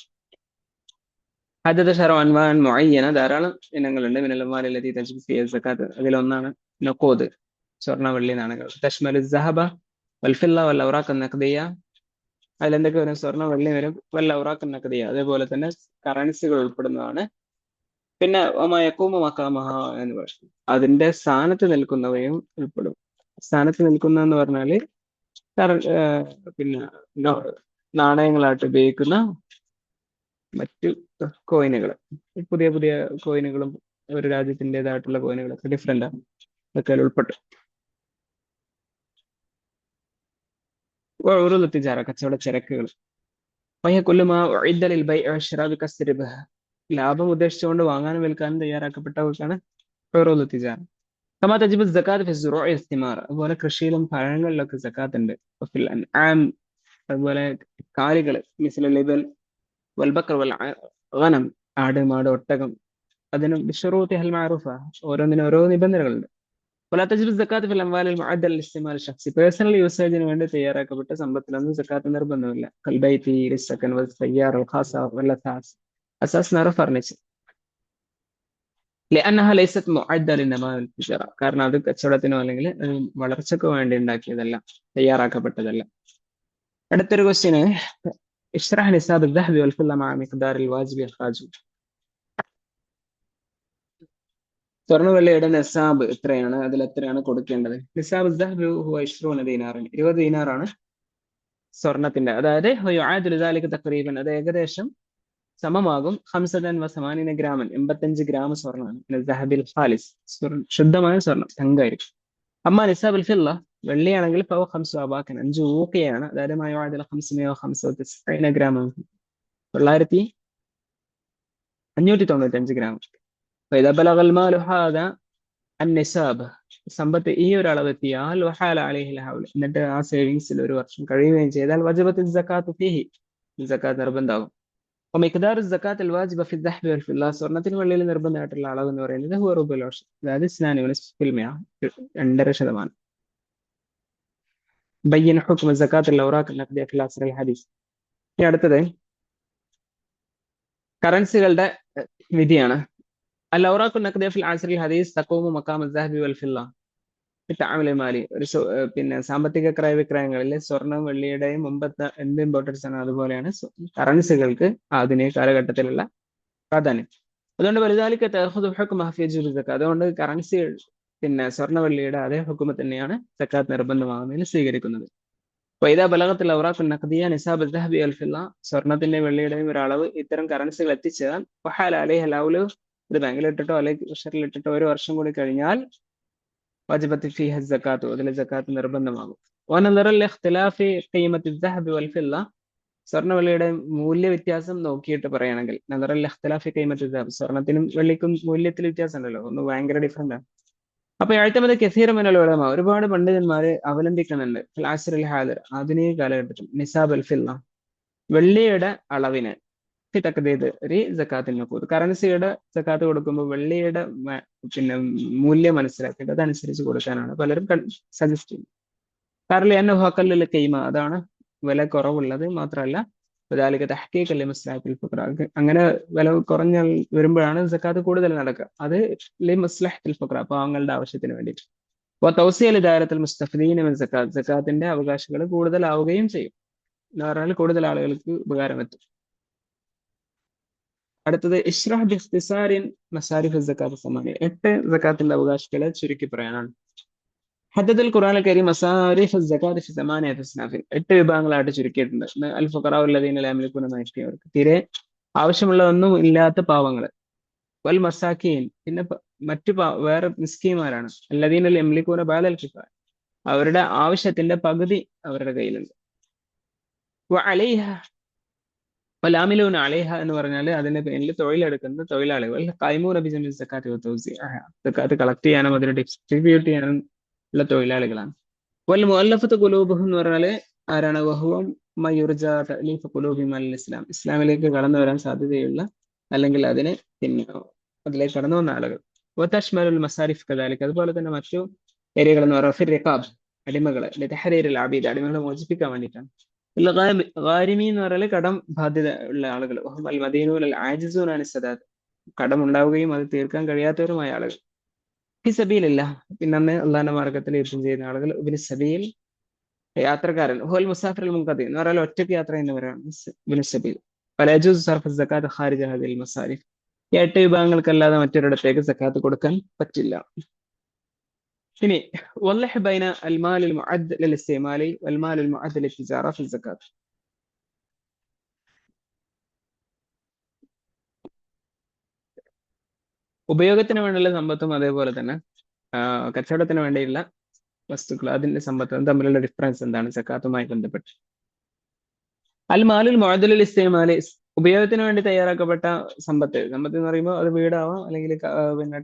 ധാരാളം ഇനങ്ങളുണ്ട്. മിനൽ അംവാലി ലതി തജ്ബു ഫിഹ സകാത്ത്, അതിലൊന്നാണ് നഖൂദ്, സ്വർണ്ണ വെള്ളി നാണയങ്ങൾ. തശ്മലു ദഹബ വൽ ഫില്ല വൽ ഔറാഖ് നഖദിയ, അതിലെന്തൊക്കെ വരും? സ്വർണ്ണ വെള്ളി വരും, വൽ ഔറാഖ് നഖദിയ, അതേപോലെ തന്നെ കറൻസികൾ ഉൾപ്പെടുന്നതാണ്. പിന്നെ യഖൂമു മഖാമഹ എന്ന് പറയും, അതിന്റെ സ്ഥാനത്ത് നിൽക്കുന്നവയും ഉൾപ്പെടും. സ്ഥാനത്ത് നിൽക്കുന്ന എന്ന് പറഞ്ഞാല് പിന്നെ നാണയങ്ങളായിട്ട് ഉപയോഗിക്കുന്ന മറ്റു കോയിനുകൾ, പുതിയ പുതിയ കോയിനുകളും ഒരു രാജ്യത്തിൻ്റെതായിട്ടുള്ള കോയിനുകളൊക്കെ ഡിഫറെന്റ് ആണ്, ഇതൊക്കെ ഉൾപ്പെട്ടു. ഉറുദുത്തിജാറ, കച്ചവട ചരക്കുകൾ. ലാഭം ഉദ്ദേശിച്ചുകൊണ്ട് വാങ്ങാനും വിൽക്കാനും തയ്യാറാക്കപ്പെട്ടവർക്കാണ് ഉറുദുത്തിജാറ. കമാ തജിബു സകാത്ത് ഫി സുറൂഇ ഇസ്തിമാർ, അതുപോലെ കൃഷിയിലും പഴങ്ങളിലൊക്കെ സകാത്ത് ഉണ്ട്. ഫിൽ അൻആം, അതുപോലെ കാലികൾ, മിസ്ലു ലിബൽ വൽബക്കർ വൽ ഗനം, ആട്, മാട്, ഒട്ടകം, അതിന് ബിശുറൂതിഹൽ മഅറൂഫ, ഓരോന്നിനും ഓരോ നിബന്ധനകളുണ്ട്. വലാ തജിബു സകാത്ത് ഫിൽ അംവാലിൽ മുഅദ്ദൽ ലിസ്തിമാൽ ശഖ്സി, പേഴ്സണൽ യൂസേജിന് വേണ്ടി തയ്യാറാക്കപ്പെട്ട സമ്പത്തിലൊന്നും സകാത്ത് നിർബന്ധമില്ല. കൽബൈത്തി ലിസ്സകൻ വൽ സയ്യാറ വൽ ഖാസ വൽ അസാസ്, അസാസ് എന്ന് പറഞ്ഞാൽ ഫർണിച്ചർ. لأنها ليست معدة للنماء والتجارة, കാരണം അത് കച്ചവടത്തിനോ അല്ലെങ്കിൽ വളർച്ചക്കോ വേണ്ടി ഉണ്ടാക്കിയതല്ല, തയ്യാറാക്കപ്പെട്ടതല്ല. അടുത്തൊരു ക്വസ്റ്റ്യന്, ഇഷ്റഹ് നിസാബ് الذهب والفضة مع مقدار الواجب إخراجه, സ്വർണ്ണ വെള്ളിയുടെ നിസാബ് എത്രയാണ്, അതിൽ എത്രയാണ് കൊടുക്കേണ്ടത്? നിസാബ് الذهب هو 20 دينار, 20 ദീനാറാണ് സ്വർണത്തിന്റെ. അതായത് يعادل ذلك تقريبا, അത് ഏകദേശം സമമാകും 85 ഗ്രാമൻ, 85 ഗ്രാം സ്വർണ്ണമാണ്. ദഹബിൽ ഖാലിസ്, ശുദ്ധമായ സ്വർണം, തങ്കായിരിക്കും. അമ്മ നിസാബിൽ ഫില്ല, വെള്ളിയാണെങ്കിൽ 5 അബാക്കൻ, 5 ഊക്കയാണ്. അതായത് 595 ഗ്രാം, 9595 ഗ്രാം. നിസാബ്, സമ്പത്ത് ഈ ഒരു അളവ് എത്തിയാൽ എന്നിട്ട് ആ സേവിങ്സിൽ ഒരു വർഷം കഴിയുകയും ചെയ്താൽ വജബത്ത് സകാത്ത് ഫീഹി, സകാത്ത് നിർബന്ധമാകും. മിഖ്ദാർ സകാത്ത് അൽ വാജിബ ഫി الذهب والفضة, സ്വർണ്ണത്തിന് വെള്ളിയിൽ നിർബന്ധമായിട്ടുള്ള അളവ് എന്ന് പറയുന്നത് ഹുവ റുബുൽ ഉശ്ർ, അതായത് 2.5%. ബയ്യൻ ഹുക്മ സകാത്ത് അൽ ഔറാഖ് നഖദിയ ഫിൽ അസ്ർ അൽ ഹദീസ്. ഇനി അടുത്തത് കറൻസികളുടെ വിധിയാണ്. അൽ ഔറാഖ് നഖദിയ ഫിൽ അസ്ർ അൽ ഹദീസ് തഖൂമു മഖാമ الذهب والفضة ബിത്തഅമുൽ മാലി, പിന്നെ സാമ്പത്തിക ക്രയവിക്രയങ്ങളിൽ സ്വർണ്ണം വെള്ളിയുടെയും മുമ്പത്തെ എന്ത് ഇമ്പോർട്ടൻസ് ആണ്, അതുപോലെയാണ് കറൻസികൾക്ക് ആധുനിക കാലഘട്ടത്തിലുള്ള പ്രാധാന്യം. അതുകൊണ്ട് വലുതാലിക്ക് തഅഖുദു ഹുക്മ ഫി ജുൽ സകാത്ത്, അതുകൊണ്ട് കറൻസി പിന്നെ സ്വർണ്ണ വെള്ളിയുടെ അതേ ഹുക്മ തന്നെയാണ് സകാത്ത് നിർബന്ധമാകുന്നതിൽ സ്വീകരിക്കുന്നത്. വൈദാ ബലഗത്തുൽ ഔറാഖ് നഖദിയ നിസാബ് الذهب والفضة, സ്വർണ്ണത്തിന്റെ വെള്ളിയുടെയും ഒരു അളവ് ഇത്തരം കറൻസികൾ എത്തിച്ചാൽ വഹാല അലൈഹി ലൗലു, ഇത് ബാങ്കിലിട്ടിട്ടോ അല്ലെങ്കിൽ ട്രഷറിലിട്ടിട്ടോ ഒരു വർഷം കൂടി കഴിഞ്ഞാൽ വജബത്ത് ഫീഹ സകാത്ത്, അതിലെ സകാത്ത് നിർബന്ധമാകും. വനദറൽ ഇഖ്തിലാഫി ഖീമത്തി الذهب والفضة, സ്വർണ്ണ വെള്ളിയുടെ മൂല്യ വ്യത്യാസം നോക്കിയിട്ട് പറയുകയാണെങ്കിൽ, നദറൽ ഇഖ്തിലാഫി ഖീമത്തി الذهب, സ്വർണ്ണത്തിനും വെള്ളിക്കും മൂല്യത്തിൽ വ്യത്യാസം ഉണ്ടല്ലോ, ഒന്ന് ഭയങ്കര ഡിഫറെന്റ് ആണ്. അപ്പൊ എഴുത്തമത് കസീറ മിനൽ ഉലമ, ഒരുപാട് പണ്ഡിതന്മാര് അവലംബിക്കുന്നുണ്ട് ഫിൽ അസ്റിൽ ഹാദിർ, ആധുനിക കാലഘട്ടത്തിൽ നിസാബ് അൽ ഫില്ല, വെള്ളിയുടെ അളവിന് തക്കതീത് സകാത്തിൽ നഖൂദ്, കറൻസിയുടെ സകാത്ത് കൊടുക്കുമ്പോൾ വെള്ളിയുടെ പിന്നെ മൂല്യം മനസ്സിലാക്കിയിട്ട് അതനുസരിച്ച് കൊടുക്കാനാണ് പലരും സജസ്റ്റ് ചെയ്യുന്നത്. കാരണം എന്നെ ഹക്കല്ലിൽ കൈമ, അതാണ് വില കുറവുള്ളത്. മാത്രമല്ല وذلك تحقيقا لمصلحة الفقراء. അങ്ങനെ വില കുറഞ്ഞ വരുമ്പോഴാണ് സക്കാത്ത് കൂടുതൽ നടക്കുക. അത് ലിമസ്ലഹത്തുൽ ഫുഖറ, പാവങ്ങളുടെ ആവശ്യത്തിന് വേണ്ടിയിട്ട്. തൗസിയൽ ദായറത്തുൽ മുസ്തഫീദീന മിൻ സക്കാത്ത്, സക്കാത്തിന്റെ അവകാശികൾ കൂടുതലാവുകയും ചെയ്യും എന്ന് പറഞ്ഞാൽ കൂടുതൽ ആളുകൾക്ക് ഉപകാരം എത്തും. അടുത്തത് ഇഷ്റഹ് ബിഖ്തിസാരിൻ മസാരിഫ് സക്കാത്ത് സമാനിയ, 8 സക്കാത്തിന്റെ അവകാശികളെ ചുരുക്കി പറയാനാണ്. ഹദ്ദത്തുൽ ഖുർആനിൽ കരീം മസാരിഫ് സക്കാത്ത് ഫി സമാനിയത്തി അസ്നാഫിൻ, 8 വിഭാഗങ്ങളായിട്ട് ചുരുക്കിയിട്ടുണ്ട്. അൽ ഫുഖറാഉ അല്ലദീന ലാ യംലികൂന മാ യഷ്തഹിയൂൻ, തീരെ ആവശ്യമുള്ളതൊന്നും ഇല്ലാത്ത പാവങ്ങൾ. വൽ മസാക്കീൻ, പിന്നെ മറ്റു വേറെ മിസ്കീന്മാരാണ്. അല്ലദീന ലാ യംലികൂന ബഅദൽ കിഫായ, അവരുടെ ആവശ്യത്തിന്റെ പകുതി അവരുടെ കയ്യിലുണ്ട്. വഅലൈഹ വലാമിലൂന അലൈഹ എന്ന് പറഞ്ഞാൽ അതിന്റെ പേരിൽ തൊഴിലെടുക്കുന്ന തൊഴിലാളികൾ. ഖൈമൂന ബിജമീ സക്കാത്ത് വതൗസിഅഹ, സക്കാത്ത് കളക്ട് ചെയ്യാനും അതിനെ ഡിസ്ട്രിബ്യൂട്ട് ചെയ്യാനും ഉള്ള തൊഴിലാളികളാണ്. വൽ മുഅല്ലഫത്ത് ഖുലൂബുഹും എന്ന് പറഞ്ഞാൽ ആരാണ്? വഹുവ മയുർജ തഅലീഫ് ഖുലൂബിഹിം അൽ ഇസ്ലാം, ഇസ്ലാമിലേക്ക് കടന്നു വരാൻ സാധ്യതയുള്ള അല്ലെങ്കിൽ അതിനെ പിന്നെ അതിലേക്ക് കടന്നു വന്ന ആളുകൾ. വതശ്മലുൽ മസാരിഫ് കദാലിക, അതുപോലെ തന്നെ മറ്റു ഏരിയകൾ എന്ന് പറയുന്നത് ഫിർ റിഖാബ്, അടിമകളെ, ലതഹരീരിൽ അബീദ്, അടിമകളെ മോചിപ്പിക്കാൻ വേണ്ടിയിട്ടാണ്. ഗാരിമി എന്ന് പറഞ്ഞാൽ കടം ബാധ്യത ഉള്ള ആളുകൾ. അൽ മദീനൂൻ അൽ ആജിസൂൻ അനി സദാത്ത്, കടം ഉണ്ടാവുകയും അത് തീർക്കാൻ കഴിയാത്തവരുമായ ആളുകൾ. ഫി സബീലില്ല, പിന്നെ അന്ന് അള്ളാഹിന്റെ മാർഗത്തിൽ യുദ്ധം ചെയ്യുന്ന ആളുകൾ. ഇബ്നു സബീൽ, യാത്രക്കാരൻ. ഹുവൽ മുസാഫിർ അൽ മുൻഖതി എന്ന് പറഞ്ഞാൽ ഒറ്റയ്ക്ക് യാത്ര ചെയ്യുന്നവരാണ് ഇബ്നു സബീൽ. വലാ യജൂസു സർഫു സക്കാത്ത് ഖാരിജ ഹാദിഹിൽ മസാരിഫ്, ഈ 8 വിഭാഗങ്ങൾക്കല്ലാതെ മറ്റൊരിടത്തേക്ക് സക്കാത്ത് കൊടുക്കാൻ പറ്റില്ല. ഇനി വല്ലഹ് ബൈന അൽ മാലിൽ മുഅദ്ദ് ലിൽ ഇസ്തിമാലി വൽ മാലിൽ മുഅദ്ദ് ലിൽ തിജാറ ഫി സക്കാത്ത്, ഉപയോഗത്തിന് വേണ്ടിയുള്ള സമ്പത്തും അതേപോലെ തന്നെ കച്ചവടത്തിന് വേണ്ടിയുള്ള വസ്തുക്കൾ, അതിന്റെ സമ്പത്തും തമ്മിലുള്ള ഡിഫറൻസ് എന്താണ് സക്കാത്തുമായി ബന്ധപ്പെട്ട്? അൽ മാലുൽ മുഅദ്ദ് ലിൽ ഇസ്തിമാലി, ഉപയോഗത്തിന് വേണ്ടി തയ്യാറാക്കപ്പെട്ട സമ്പത്ത്. സമ്പത്ത് എന്ന് പറയുമ്പോൾ അത് വീടാവാം അല്ലെങ്കിൽ പിന്നെ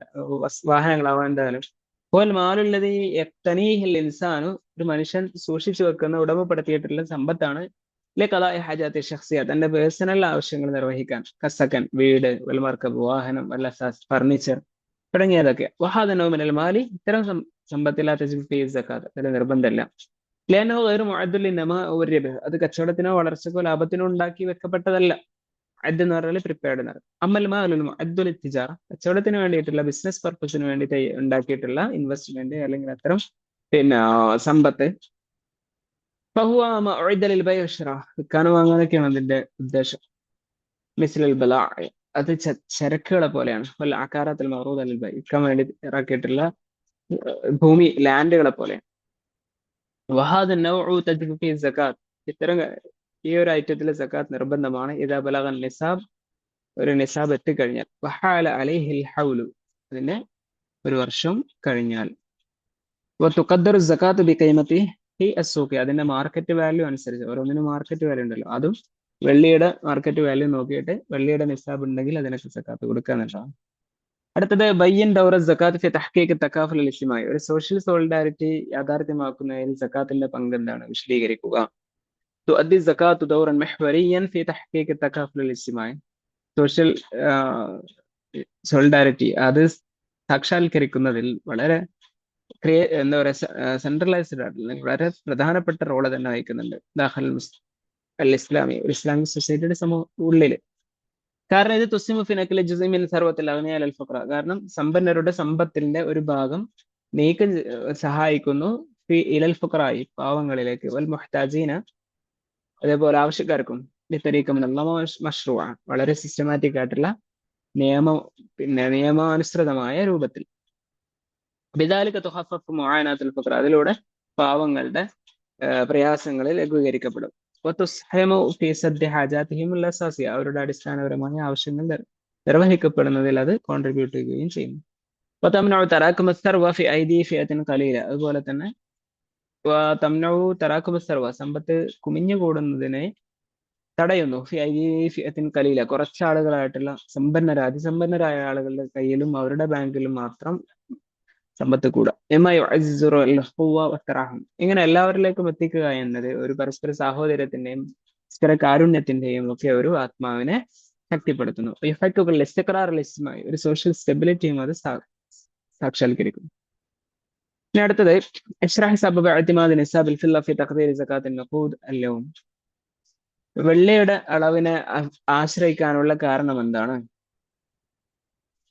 വാഹനങ്ങളാവാം, എന്തായാലും. മാലുല്ലതി യഖ്തനീഹിൽ ഇൻസാനു, ഒരു മനുഷ്യൻ സൂക്ഷിച്ചു വെക്കുന്ന ഉടമപ്പെടുത്തിയിട്ടുള്ള സമ്പത്താണ്. ഖളാഇ ഹജാത്തി ഷഖ്സിയ, തന്റെ പേഴ്സണൽ ആവശ്യങ്ങൾ നിർവഹിക്കാൻ. കസക്കൻ, വീട്, വൽ മർക്കബ്, വാഹനം, വൽ അസാസ്, ഫർണിച്ചർ തുടങ്ങിയതൊക്കെ. വഹാദ നൗമിനൽ മാലി, ഇത്തരം സമ്പത്തിലാ തജിബു ഫീഹി സക്കാത്ത്, അതിൽ നിർബന്ധമില്ല. ലിഅന്നഹു ഗൈറു മുഅദ്ദുൽ ലിന്നമാ വർ റിബ്ഹ്, അത് കച്ചവടത്തിനോ വളർച്ചക്കോ ലാഭത്തിനോ ഉണ്ടാക്കി വെക്കപ്പെട്ടതല്ല. അദ് എന്ന് പറഞ്ഞാൽ പ്രിപ്പയർഡ് എന്ന് പറയും. അമ്മൽ മാലുൽ മുഅദ്ദുൽ തിജാറ, കച്ചവടത്തിന് വേണ്ടിയിട്ടുള്ള ബിസിനസ് പർപ്പസിന് വേണ്ടി ഉണ്ടാക്കിയിട്ടുള്ള ഇൻവെസ്റ്റ്മെന്റ് അല്ലെങ്കിൽ അത്തരം പിന്നെ സമ്പത്ത്. ഫഹുവ മാ ഉഇദ്ദ ലിൽ ബൈഇ വശിറാ, വിൽക്കാനും വാങ്ങാനൊക്കെയാണ് അതിന്റെ ഉദ്ദേശം. മിസ്ലുൽ ബലാഅ, അത് ചരക്കുകളെ പോലെയാണ്. വൽ അഖാറാത്തുൽ മഅറൂദ ലിൽ ബൈഇ, വിൽക്കാൻ വേണ്ടി ഇറക്കിയിട്ടുള്ള ഭൂമി, ലാൻഡുകളെ പോലെയാണ്. വഹാദ നൗഉ തജിബു ഫീഹി സക്കാത്ത്, ഇത്തരം ഈ ഒരു ഐറ്റത്തിൽ സക്കാത്ത് നിർബന്ധമാണ്. ഇദാ ബലഗൻ നിസാബ്, ഒരു നിസാബ് എത്തിക്കഴിഞ്ഞാൽ. വഹാല അലൈഹിൽ ഹൗലു, അതിന്റെ ഒരു വർഷം കഴിഞ്ഞാൽ. തുഖദ്ദറു സക്കാത്ത് ബിഖൈമത്തിഹി അസ്സൂഖി, അതിന്റെ മാർക്കറ്റ് വാല്യൂ അനുസരിച്ച്. ഓരോന്നിനും മാർക്കറ്റ് വാല്യൂ ഉണ്ടല്ലോ, അതും വെള്ളിയുടെ മാർക്കറ്റ് വാല്യൂ നോക്കിയിട്ട് വെള്ളിയുടെ നിസാബ് ഉണ്ടെങ്കിൽ അതിനൊക്കെ സക്കാത്ത് കൊടുക്കുക എന്നുള്ളതാണ്. അടുത്തത് ബയ്യൻ ദൗറ സക്കാത്ത് ഫി തഹ്ഖീഖ് തകാഫുൽ ഇജ്തിമായി, ഒരു സോഷ്യൽ സോളിഡാരിറ്റി യാഥാർത്ഥ്യമാക്കുന്നതിൽ സക്കാത്തിന്റെ പങ്ക് എന്താണ് വിശദീകരിക്കുക. തുഅദ്ദി സക്കാത്തു ദൗറൻ മഹ്വരിയൻ ഫി തഹ്ഖീഖ് തകാഫുൽ ഇജ്തിമായി, സോഷ്യൽ സോളിഡാരിറ്റി അത് സാക്ഷാത്കരിക്കുന്നതിൽ വളരെ എന്താ പറയുക, സെൻട്രലൈസ്ഡ് ആയിട്ടുള്ള വളരെ പ്രധാനപ്പെട്ട റോള് തന്നെ വഹിക്കുന്നുണ്ട്. ദാഖൽ അൽ ഇസ്ലാമി, ഒരു ഇസ്ലാമിക് സൊസൈറ്റിയുടെ ഉള്ളിൽ. കാരണം ഇത് തുസ്ലിമു ഫി നഖ്ലി ജുസ്ഇ മിൻ സർവത്തിൽ അഗ്നിയ അലൽ ഫുഖറ, കാരണം സമ്പന്നരുടെ സമ്പത്തിന്റെ ഒരു ഭാഗം നീക്കം സഹായിക്കുന്നു ഫി ഇലൽ ഫുഖറായി, പാവങ്ങളിലേക്ക്. വൽ മുഹ്താജീന, അതേപോലെ ആവശ്യക്കാർക്കും. ലിതരീഖ മിനല്ലാഹി മശ്റൂഅ, വളരെ സിസ്റ്റമാറ്റിക് ആയിട്ടുള്ള നിയമാനുസൃതമായ രൂപത്തിൽ. ബിദാലിക തുഖഫഫു മുആനാത്തുൽ ഫുഖറ, അതിലൂടെ പാവങ്ങളുടെ പ്രയാസങ്ങൾ ലഘൂകരിക്കപ്പെടും. വതുസ്ഹമു ഫി സദ്ദി ഹാജാതിഹിം അൽ അസാസിയ, അവരുടെ അടിസ്ഥാനപരമായ ആവശ്യങ്ങൾ നിർവഹിക്കപ്പെടുന്നതിൽ അത് കോൺട്രിബ്യൂട്ട് ചെയ്യുകയും ചെയ്യുന്നു. വതംനഉ തറാകുമ സർവ ഫി ഐദി ഫിഅത്തിൻ ഖലീല, അതുപോലെ തന്നെ തംനഉ തറാകുമ സർവ, സമ്പത്ത് കുമിഞ്ഞുകൂടുന്നതിനെ തടയുന്നു. ഫി ഐദി ഫിഅത്തിൻ ഖലീല, കുറച്ചാളുകളായിട്ടുള്ള അതിസമ്പന്നരായ ആളുകളുടെ കയ്യിലും അവരുടെ ബാങ്കിലും മാത്രം സമ്പത്ത് കൂടാ. ഇങ്ങനെ എല്ലാവരിലേക്കും എത്തിക്കുക എന്നത് ഒരു പരസ്പര സാഹോദര്യത്തിന്റെയും പരസ്പര കാരുണ്യത്തിന്റെയും ഒക്കെ ഒരു ആത്മാവിനെ ശക്തിപ്പെടുത്തുന്നു. ഒരു സോഷ്യൽ സ്റ്റെബിലിറ്റിയും അത് സാക്ഷാത്കരിക്കുന്നു. ഇനി അടുത്തത് ഇശ്റാഹ് സബബ് ഇഅ്തിമാദ് നിസാബിൽ ഫില്ല ഫി തഖ്ദീർ സകാത്ത് അൻ-നഖൂദ് അൽ-യൗം, വെള്ളിയുടെ അളവിനെ ആശ്രയിക്കാനുള്ള കാരണം എന്താണ്?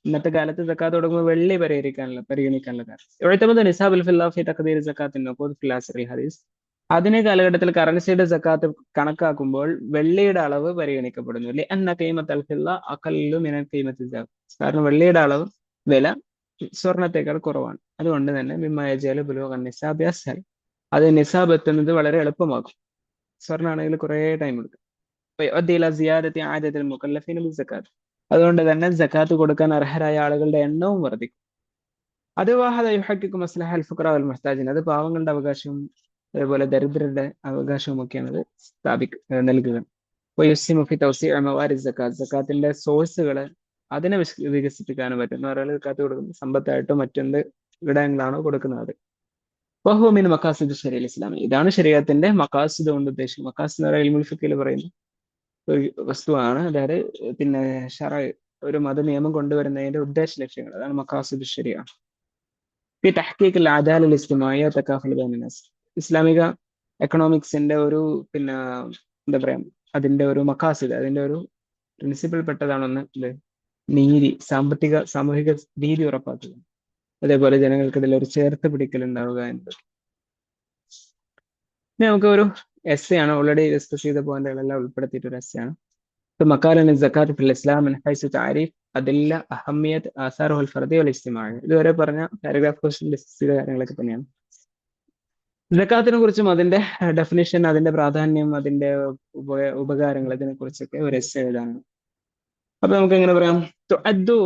ഇന്നത്തെ കാലത്ത് സക്കാത്ത് കൊടുക്കുമ്പോൾ വെള്ളി പരിഗണിക്കാനുള്ള കാരണം എഴുത്തമത് നിസാബുൽ ഫില്ലാഫി തഖദീർ സക്കാത്തിൻ നഖൂദ് ഫിൽ അസ്റിൽ ഹദീസ്. ആധുനിക കാലഘട്ടത്തിൽ കറൻസിയുടെ സക്കാത്ത് കണക്കാക്കുമ്പോൾ വെള്ളിയുടെ അളവ് പരിഗണിക്കപ്പെടുന്നു. ലിഅന്ന ഖീമത്തൽ ഫില്ല അഖല്ലു മിനൽ ഖീമത്തി ദഹബ്. കാരണം വെള്ളിയുടെ അളവ് വില സ്വർണത്തേക്കാൾ കുറവാണ്. അതുകൊണ്ട് തന്നെ മിമ്മ യജഅലു ബുലൂഗൻ നിസാബി അസ്ഹൽ. അത് നിസാബ് എത്തുന്നത് വളരെ എളുപ്പമാക്കും. സ്വർണ്ണമാണെങ്കിൽ കുറേ ടൈം എടുക്കും. ഫയുഅദ്ദി ഇലാ സിയാദത്തി ആദദിൽ മുകല്ലഫീന ബിസ്സക്കാത്ത്. അതുകൊണ്ട് തന്നെ സക്കാത്ത് കൊടുക്കാൻ അർഹരായ ആളുകളുടെ എണ്ണവും വർദ്ധിക്കും. അത് വാഹദ യുഹഖിഖു മസ്ലഹൽ ഫുഖറാ വൽ മുഹ്താജിൻ. അത് പാവങ്ങളുടെ അവകാശവും അതേപോലെ ദരിദ്രരുടെ അവകാശവും ഒക്കെയാണ് അത് നൽകുക. വയുസ്സിമു ഫി തൗസീഇ മവാരിദ് സക്കാത്ത്. സക്കാത്തിന്റെ സോഴ്സുകള് അതിനെ വികസിപ്പിക്കാനും പറ്റും. എന്ന് പറയുന്നത് സക്കാത്ത് കൊടുക്കുന്നത് സമ്പത്തായിട്ടോ മറ്റെന്ത് ഘടകങ്ങളാണോ കൊടുക്കുന്നത്. വഹുവ മിൻ മഖാസിദ് ശരീഅൽ ഇസ്ലാമി. ഇതാണ് ശരീഅത്തിന്റെ മഖാസിദ് കൊണ്ട് ഉദ്ദേശിക്കുന്നത്. മഖാസിദ് എന്ന് പറയുന്നത് ഇൽമുൽ ഫിഖിൽ പറയുന്ന ഒരു വസ്തുവാണ്. അതായത് പിന്നെ ഷറ ഒരു മത നിയമം കൊണ്ടുവരുന്നതിന്റെ ഉദ്ദേശ ലക്ഷ്യങ്ങൾ, അതാണ് മഖാസിദ് ശരിയ. ഫി തഹ്ഖീഖിൽ അദാല അൽ ഇജ്തിമാഇയ്യ തകാഫുൽ ബൈന നാസ്. ഇസ്ലാമിക എക്കണോമിക്സിന്റെ ഒരു പിന്നെ എന്താ പറയാ, അതിന്റെ ഒരു മഖാസിദ്, അതിന്റെ ഒരു പ്രിൻസിപ്പിൾ പെട്ടതാണെന്ന് ഇത് നീതി, സാമൂഹിക നീതി ഉറപ്പാക്കുക. അതേപോലെ ജനങ്ങൾക്കിടയിൽ ഒരു ചേർത്ത് പിടിക്കൽ ഉണ്ടാവുക എന്നത്. ഇനി നമുക്ക് ഒരു എസ് ആണ്, ഓൾറെഡി ഡിസ്കസ് ചെയ്ത പോയിന്റുകളെല്ലാം ഉൾപ്പെടുത്തിയിട്ട് ഒരു എസ് ആണ്. مقال الزكاة في الإسلام من حيث تعريف أدلة أهمية آثاره الفردية والاجتماعية. ഇതുവരെ പറഞ്ഞ പാരഗ്രാഫ് ക്വസ്റ്റ്യൻ ഡിസ്കസ് ചെയ്ത കാര്യങ്ങളൊക്കെ തന്നെയാണ്. സക്കാത്തിനെ കുറിച്ചും അതിന്റെ ഡെഫിനിഷൻ, അതിന്റെ പ്രാധാന്യം, അതിന്റെ ഉപകാരങ്ങൾ, ഇതിനെ കുറിച്ചൊക്കെ ഒരു എസ് എഴുതാനാണ്. അപ്പൊ നമുക്ക് എങ്ങനെ പറയാം? തുഅദ്ദു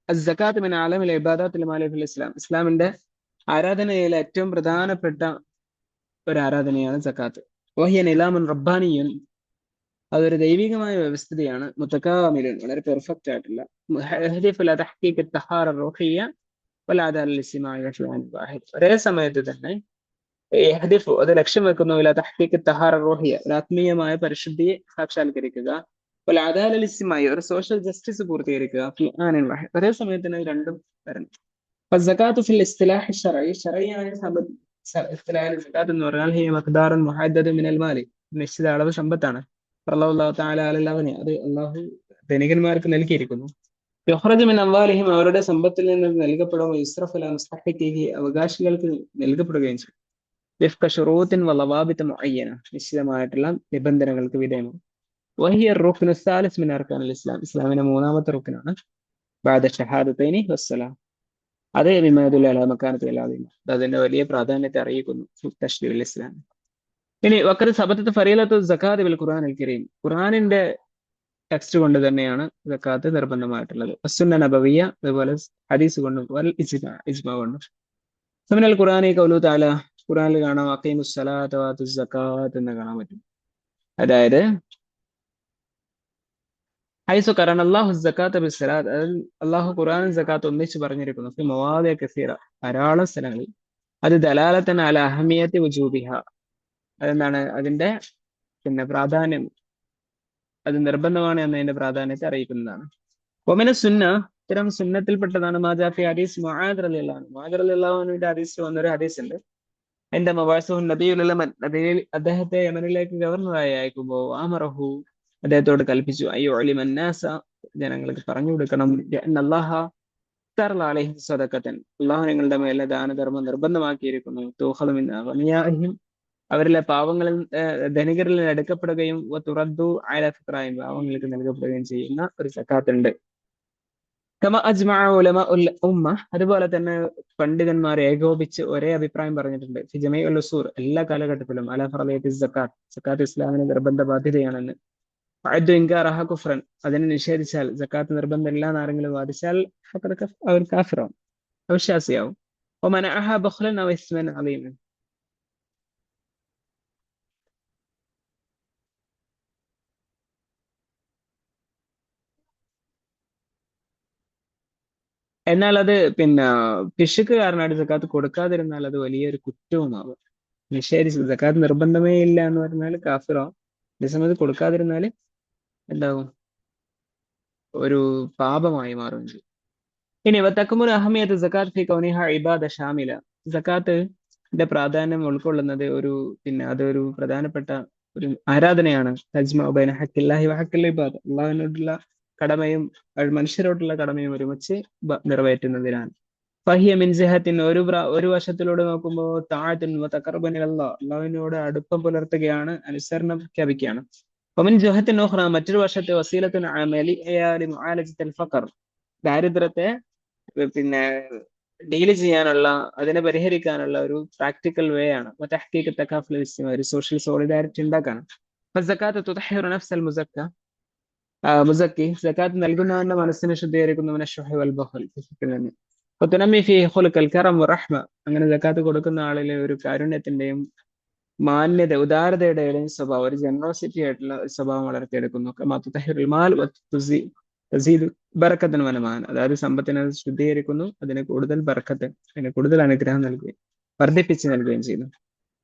അസ്സകാത്ത് മിൻ അലമിൽ ഇബാദാത്തിൽ മാലിയ ഫിൽ ഇസ്ലാം. ഇസ്ലാമിന്റെ ആരാധനയിലെ ഏറ്റവും പ്രധാനപ്പെട്ട ഒരു ആരാധനയാണ് സക്കാത്ത്. വഹിയ നിലാമുൻ റബ്ബാനിയുൻ. അതൊരു ദൈവികമായ വ്യവസ്ഥിതിയാണ്. മുത്തകാമിലുൻ, വളരെ പെർഫെക്റ്റ് ആയിട്ടുള്ള. ഒരേ സമയത്ത് തന്നെ അത് ലക്ഷ്യം വെക്കുന്നു ഒരു ആത്മീയമായ പരിശുദ്ധിയെ സാക്ഷാത്കരിക്കുക, ഒരു സോഷ്യൽ ജസ്റ്റിസ് പൂർത്തീകരിക്കുക. ഒരേ സമയത്ത് തന്നെ രണ്ടും വരണം. സക്കാത്ത് എന്ന് പറഞ്ഞാൽ ഹി മഖ്ദാറുൻ മുഹദ്ദദുൻ മിനൽ മാലി. നിശ്ചിത അളവ് സമ്പത്താണ്. അല്ലാഹു തആല അലല്ലവനെ, അത് അല്ലാഹു ധനികന്മാർക്ക് നൽകിയിരിക്കുന്നു. യുഖ്റജു മിൻ അംവാലിഹിം, അവരുടെ സമ്പത്തിൽ നിന്ന് നൽകപ്പെടും. യുസ്റഫു അലാ മുസ്തഹിഖിഹി, അവകാശികൾക്ക് നൽകപ്പെടുകയും ചെയ്യും. വിഫ്ക ശുറൂത്തിൻ വളവാബിത മുഅയ്യന, നിശ്ചിതമായിട്ടുള്ള നിബന്ധനകൾക്ക് വിധേയമാണ്. വഹിയ റുക്നു സാലിസ് മിൻ അർക്കാനിൽ ഇസ്ലാം. ഇസ്ലാമിന്റെ മൂന്നാമത്തെ റുക്നാണ്. ബഅദ ഷഹാദത്തൈനി വസ്സലാം. അത് ബിമാ അലാ മക്കാനത്തിൽ അദീമ. അതിന്റെ വലിയ പ്രാധാന്യത്തെ അറിയിക്കുന്നു. തശ്രീഉൽ ഇസ്ലാം. ഇനി വഖദ് സബതത്ത് ഫരീലത്തു സക്കാത്ത് ബിൽ ഖുർആനിൽ കരീം. ഖുർആനിന്റെ ടെക്സ്റ്റ് കൊണ്ട് തന്നെയാണ് സക്കാത്ത് നിർബന്ധമായിട്ടുള്ളത്. അസ്സുന്ന നബവിയ, അതുപോലെ ഹദീസ് കൊണ്ടും വൽ ഇജ്മാ കൊണ്ടും. സമിനൽ ഖുർആനി ഖൗലു തആല, ഖുർആനിൽ കാണാം അഖീമുസ് സ്വലാത്ത വആതുസ് സക്കാത്ത് എന്ന് കാണാൻ പറ്റും. അതായത് ഹൈസു ഖറന അല്ലാഹു സക്കാത്ത ബിസ്സലാത്ത്, അല്ലാഹു ഖുർആനിൽ സക്കാത്ത് ഒന്നിച്ച് പറഞ്ഞിരിക്കുന്നു. ഫി മവാദിഅ കസീറ, ധാരാളം സ്ഥലങ്ങളിൽ. അത് ദലാലത്തൻ അലാ അഹമിയത്തി വുജൂബിഹ, അതെന്താണ്, അതിന്റെ പിന്നെ പ്രാധാന്യം, അത് നിർബന്ധമാണ് എന്നതിന്റെ പ്രാധാന്യത്തെ അറിയിക്കുന്നതാണ്. ഒമിന സുന്ന, ഇത്തരം സുന്നത്തിൽപ്പെട്ടതാണ് മാജാഫി ഹദീസ് മുആദ് റളിയല്ലാഹു അൻഹു. മുആദ് റളിയല്ലാഹു അൻഹുവിന്റെ ഹദീസ് വന്നൊരു ഹദീസ് ഉണ്ട്. എന്റെ മബഅസുഹു നബിയുൽ യമൻ, അദ്ദേഹത്തെ യമനിലേക്ക് ഗവർണറായി അയക്കുമ്പോൾ അമറഹു, അദ്ദേഹത്തോട് കൽപ്പിച്ചു, അയ്യുഅലിമൻ നാസ, ജനങ്ങൾക്ക് പറഞ്ഞു കൊടുക്കണം, അല്ലാഹ ഇഫ്തറ അലൈഹിം സദഖത്തൻ, അല്ലാഹു നിങ്ങളുടെ മേലെ ദാനധർമ്മം നിർബന്ധമാക്കിയിരിക്കുന്നു. തൂഖദു മിൻ അഗ്നിയാഹിം, അവരിലെ പാവങ്ങളിൽ ധനികരിൽ നിന്ന് എടുക്കപ്പെടുകയും തുറദ്ദു അലാ ഫുഖറാഇഹിം, പാവങ്ങൾക്ക് നൽകപ്പെടുകയും ചെയ്യുന്ന ഒരു സക്കാത്ത് ഉണ്ട്. കമ അജ്മഅ ഉലമാഉൽ ഉമ്മ, അതുപോലെ തന്നെ പണ്ഡിതന്മാർ ഏകോപിച്ച് ഒരേ അഭിപ്രായം പറഞ്ഞിട്ടുണ്ട്. ഫി ജമീഉൽ ഉസൂർ, എല്ലാ കാലഘട്ടത്തിലും, അലാ ഫർളിയത്തി സക്കാത്ത്, സക്കാത്ത് ഇസ്ലാമിന് നിർബന്ധ ബാധ്യതയാണെന്ന്. ഫഅദ്ദു ഇൻകാറഹ കുഫ്റൻ, അതിനെ നിഷേധിച്ചാൽ, സക്കാത്ത് നിർബന്ധമില്ല എന്ന് ആരെങ്കിലും വാദിച്ചാൽ, അവർ കാഫിറാവും, അവിശ്വാസിയാവും. വമനഅഹ ബഖ്ലൻ അവ ഇസ്മൻ അളീമൻ, എന്നാൽ അത് പിന്നെ പിശുക്ക് കാരണമായിട്ട് സക്കാത്ത് കൊടുക്കാതിരുന്നാൽ അത് വലിയൊരു കുറ്റവുമാകും. നിഷേധിച്ചു സക്കാത്ത് നിർബന്ധമേ ഇല്ല എന്ന് പറഞ്ഞാൽ കാഫിറാവും. അതേസമയത്ത് കൊടുക്കാതിരുന്നാൽ എന്താകും, ഒരു പാപമായി മാറും. ഇനി വതക്മുൽ അഹമിയത്ത് സക്കാത്ത് ഫി കൗനിഹ ഇബാദ ഷാമില, സക്കാത്തിന്റെ പ്രാധാന്യം ഉൾക്കൊള്ളുന്നത് ഒരു പിന്നെ അതൊരു പ്രധാനപ്പെട്ട ഒരു ആരാധനയാണ്. തജ്മഉ ബൈന ഹഖില്ലാഹി വഹഖിൽ ഇബാദ്, അള്ളാഹുവിനോടുള്ള കടമയും മനുഷ്യരോടുള്ള കടമയും ഒരുമിച്ച് നിറവേറ്റുന്നതിനാണ്. ഫഹിയ മിൻ ജിഹത്തിൻ, ഒരു വശത്തിലൂടെ നോക്കുമ്പോൾ താഅത്തുൻ വ തഖറബുൻ ഇലല്ലാഹ്, അള്ളാഹുവിനോട് അടുപ്പം പുലർത്തുകയാണ്, അനുസരണം പ്രഖ്യാപിക്കുകയാണ്. വമിൻ ജിഹത്തിൻ ഉഖ്റ, മറ്റൊരു വശത്തെ വസീലത്തുൻ അമലിയ്യ ലിമുആലജത്തിൽ ഫഖർ, ദാരിദ്ര്യത്തെ പിന്നെ ഡീൽ ചെയ്യാനുള്ള, അതിനെ പരിഹരിക്കാനുള്ള ഒരു പ്രാക്ടിക്കൽ വേ ആണ്. വതഹ്ഖീഖ് തകാഫുൽ ഇജ്തിമാഇ, ഒരു സോഷ്യൽ സോളിഡാരിറ്റി ഉണ്ടാക്കാണ്. ഫസകാത്ത് തുതഹിറു നഫ്സൽ മുസക്കി, സകാത്ത് നൽകുന്നവന്റെ മനസ്സിനെ ശുദ്ധീകരിക്കുന്നു. മിനശ്ശുഹി വൽ ബഖൽ, പിശുക്കിൽ നിന്ന്. വതുനമ്മി ഫീഹി ഖുലുഖൽ കറം വറഹ്മ, അങ്ങനെ സകാത്ത് കൊടുക്കുന്ന ആളിലെ ഒരു കാരുണ്യത്തിന്റെയും മാന്യത, ഉദാരതയുടെയും സ്വഭാവം, ഒരു ജനറോസിറ്റി ആയിട്ടുള്ള ഒരു സ്വഭാവം വളർത്തിയെടുക്കുന്നു. കമാ തുതഹിറുൽ മാൽ തസീദ് ബറക്കത്തൻ വനമാൻ, അതായത് സമ്പത്തിനെ അത് ശുദ്ധീകരിക്കുന്നു, അതിന് കൂടുതൽ ബർക്കത്ത്, അതിന് കൂടുതൽ അനുഗ്രഹം നൽകുകയും വർദ്ധിപ്പിച്ച് നൽകുകയും ചെയ്യുന്നു.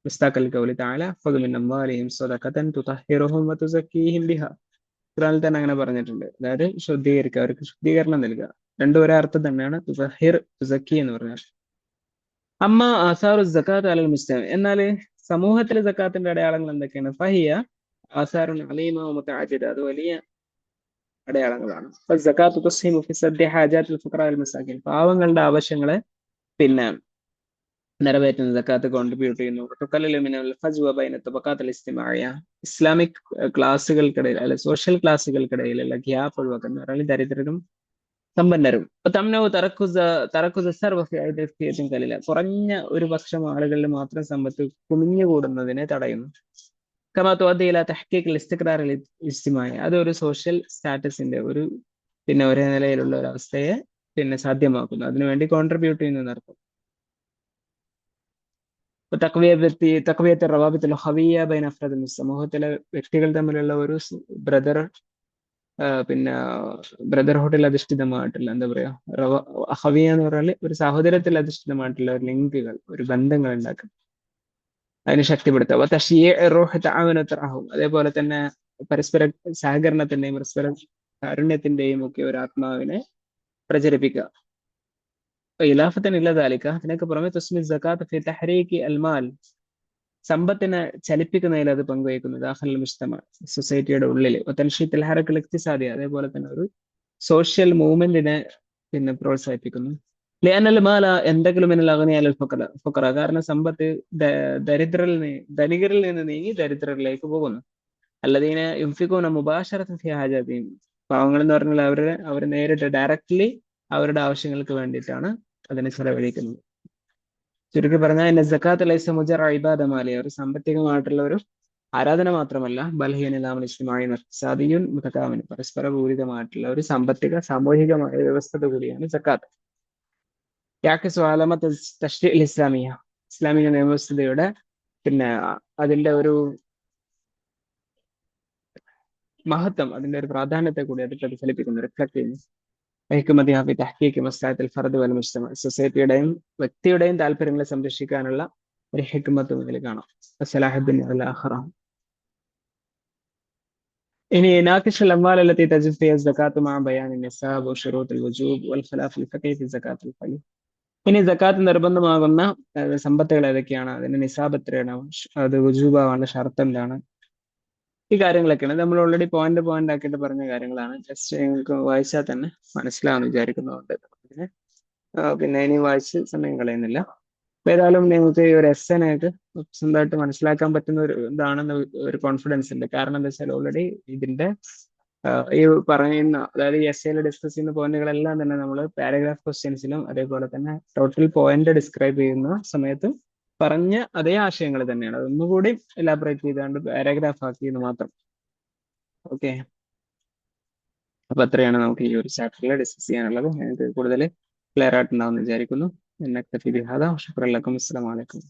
മുസ്താഖൽ ഖൗലി തആല ഖുദ് മിൻ അംവാലിഹിം സ്വദഖതൻ തുതഹിറുഹും വതുസക്കീഹിം ബിഹാ, ഖുർആനിൽ തന്നെ അങ്ങനെ പറഞ്ഞിട്ടുണ്ട്. അതായത് ശുദ്ധീകരിക്കുക, അവർക്ക് ശുദ്ധീകരണം നൽകുക. രണ്ടും ഒരേ അർത്ഥം തന്നെയാണ്. തുതഹിർ, തുസക്കി എന്ന് പറഞ്ഞാൽ. അമ്മ ആസാറു സക്കാത്ത് അലൽ മുസ്ലിം, എന്നാൽ സമൂഹത്തിലെ സക്കാത്തിന്റെ അടയാളങ്ങൾ എന്തൊക്കെയാണ്? ഫഹിയ ആസാറുൻ അലീമ വ മുതഅദ്ദിദ, അത് വലിയ അടയാളങ്ങളാണ്. സക്കാത്തു തുസ്ഹിമു ഫി സദ്ദി ഹാജാത്തിൽ ഫുഖറാ വൽ മസാകിൻ, പാവങ്ങളുടെ ആവശ്യങ്ങളെ പിന്നെ നിറവേറ്റുന്ന സക്കാത്ത് കോൺട്രിബ്യൂട്ട് ചെയ്യുന്നു. തുഖല്ലിലു മിനൽ ഫജ്വ ബൈന തബഖാത്തിൽ ഇജ്തിമാഇയ്യ, ഇസ്ലാമിക് ക്ലാസുകൾക്കിടയിൽ അല്ലെ സോഷ്യൽ ക്ലാസുകൾക്കിടയിലുള്ള ഗ്യാപ്പ് ഒഴിവാക്കുന്ന, ഒരാൾ ദരിദ്രരും സമ്പന്നരും. തംനഉ തറക്കുസ സർവ്വ ഫി ഐദിയത്തിൻ ഖലീല, കുറഞ്ഞ ഒരു പക്ഷം ആളുകളിൽ മാത്രം സമ്പത്ത് കുമിഞ്ഞുകൂടുന്നതിനെ തടയുന്നു. കമാ തുഅദ്ദി ഇലാ തഹ്ഖീഖിൽ ഇസ്തിഖ്റാറിൽ ഇജ്തിമാഇ, അത് ഒരു സോഷ്യൽ സ്റ്റാറ്റസിന്റെ ഒരു ഒരേ നിലയിലുള്ള ഒരു അവസ്ഥയെ സാധ്യമാക്കുന്നു, അതിനുവേണ്ടി കോൺട്രിബ്യൂട്ട് ചെയ്യുന്നു എന്നർത്ഥം. തഖ്വിയത്ത് റവാബിത്തുൽ ഖവിയ്യ ബൈന അഫ്രാദിൽ മുസ്ലിം, സമൂഹത്തിലെ വ്യക്തികൾ തമ്മിലുള്ള ഒരു പിന്നെ ബ്രദർഹുഡിൽ അധിഷ്ഠിതമായിട്ടുള്ള, എന്താ പറയാ, ഖവിയ എന്ന് പറഞ്ഞാൽ ഒരു സഹോദരത്തിൽ അധിഷ്ഠിതമായിട്ടുള്ള ഒരു ലിങ്കുകൾ, ഒരു ബന്ധങ്ങൾ ഉണ്ടാക്കുക, അതിനെ ശക്തിപ്പെടുത്തുക. അതേപോലെ തന്നെ പരസ്പര സഹകരണത്തിന്റെയും പരസ്പര കാരുണ്യത്തിന്റെയും ഒക്കെ ഒരു ആത്മാവിനെ പ്രചരിപ്പിക്കുക. ഇലാഫത്തൻ ഇല്ലതാലിക്ക, അതിനൊക്കെ പുറമെ തുസ്മി സകാത്ത് ഫി തഹ്രീകി അൽമാൽ, സമ്പത്തിനെ ചലിപ്പിക്കുന്നതിൽ അത് പങ്കുവയ്ക്കുന്നു. ദാഖിൽ മുജ്തമ, സൊസൈറ്റിയുടെ ഉള്ളിൽ. തൻഷീത്തുൽ ഹറക്കൽ ഇഖ്തിസാദി, അതേപോലെ തന്നെ ഒരു സോഷ്യൽ മൂവ്മെന്റിനെ പ്രോത്സാഹിപ്പിക്കുന്നു. ലിഅന്നൽ മാല എന്തെങ്കിലും മിനൽ അഗ്നിയ അലൽ ഫുഖറ, കാരണം സമ്പത്ത് ധനികരിൽ നിന്ന് നീങ്ങി ദരിദ്രരിലേക്ക് പോകുന്നു. അല്ലദീന യുൻഫിഖൂന മുബാശറതൻ ഫി ഹാജാതിഹിം, പാവങ്ങൾ എന്ന് പറഞ്ഞാൽ അവർ നേരിട്ട് ഡയറക്റ്റ്ലി അവരുടെ ആവശ്യങ്ങൾക്ക് വേണ്ടിയിട്ടാണ് അതിനെ ചെലവഴിക്കുന്നത്. ചുരുക്കി പറഞ്ഞാൽ എന്നെ സക്കാത്ത് ലൈസ മുജറ ഇബാദ മാലിയ, ഒരു സാമ്പത്തികമായിട്ടുള്ള ഒരു ആരാധന മാത്രമല്ല, ബൽഹീൻ മുതകാമിൻ, പരസ്പര പൂരിതമായിട്ടുള്ള ഒരു സാമ്പത്തിക സാമൂഹികമായ വ്യവസ്ഥ കൂടിയാണ് സക്കാത്ത്. ഇസ്ലാമിയ, ഇസ്ലാമിക നിയമവ്യവസ്ഥയുടെ അതിന്റെ ഒരു മഹത്വം, അതിന്റെ ഒരു പ്രാധാന്യത്തെ കൂടി അത് പ്രതിഫലിപ്പിക്കുന്നു, റിഫ്ലക്ട് ചെയ്യുന്നു. സൊസൈറ്റിയുടെയും വ്യക്തിയുടെയും താല്പര്യങ്ങളെ സംരക്ഷിക്കാനുള്ള ഒരു ഹിക്മത്ത് മുതൽ കാണാം. ഇനി നാക്കിഷുൽ അംവാൽ അല്ലത്തി തജിബു ഫിഹാ സകാത്തു മഅ ബയാനി നിസാബ് വശുറൂത്തുൽ വുജൂബ് വൽ ഖിലാഫ് ഫിൽ ഫഖീഹ് ഫി സകാത്തുൽ ഫൈ, ഇനി സക്കാത്ത് നിർബന്ധമാകുന്ന സമ്പത്തുകൾ ഏതൊക്കെയാണ്, അതിന്റെ നിസാബ് എത്രയാണ്, അത് വുജൂബാവാനുള്ള ഷർത്ത് എന്താണ്, ഈ കാര്യങ്ങളൊക്കെയാണ്. നമ്മൾ ഓൾറെഡി പോയിന്റ് ആക്കിയിട്ട് പറഞ്ഞ കാര്യങ്ങളാണ്. ജസ്റ്റ് നിങ്ങൾക്ക് വായിച്ചാൽ തന്നെ മനസ്സിലാവുമെന്ന് വിചാരിക്കുന്നതുകൊണ്ട് ഇനി വായിച്ച് സമയം കളയുന്നില്ല. ഏതായാലും നിങ്ങൾക്ക് ഈ ഒരു എസ്സേനായിട്ട് സ്വന്തമായിട്ട് മനസ്സിലാക്കാൻ പറ്റുന്ന ഒരു ഇതാണെന്ന് ഒരു കോൺഫിഡൻസ് ഉണ്ട്. കാരണം എന്താ വെച്ചാൽ ഓൾറെഡി ഇതിന്റെ ഈ പറയുന്ന, അതായത് ഈ എസ്സേയിൽ ഡിസ്കസ് ചെയ്യുന്ന പോയിന്റുകളെല്ലാം തന്നെ നമ്മൾ പാരഗ്രാഫ് ക്വസ്റ്റ്യൻസിലും അതേപോലെ തന്നെ ടോട്ടൽ പോയിന്റ് ഡിസ്ക്രൈബ് ചെയ്യുന്ന സമയത്ത് പറഞ്ഞ അതേ ആശയങ്ങൾ തന്നെയാണ്. അതൊന്നുകൂടി എലാബറേറ്റ് ചെയ്താണ്ട് പാരഗ്രാഫ് ആക്കിയെന്ന് മാത്രം. ഓക്കെ, അപ്പൊ അത്രയാണ് നമുക്ക് ഈ ഒരു ചാപ്റ്ററിൽ ഡിസ്കസ് ചെയ്യാനുള്ളത്. നിങ്ങൾക്ക് കൂടുതൽ ക്ലിയർ ആയിട്ടുണ്ടാവും എന്ന് വിചാരിക്കുന്നു. ശുക്രൻ ലക്കും. അസ്സലാമു അലൈക്കും.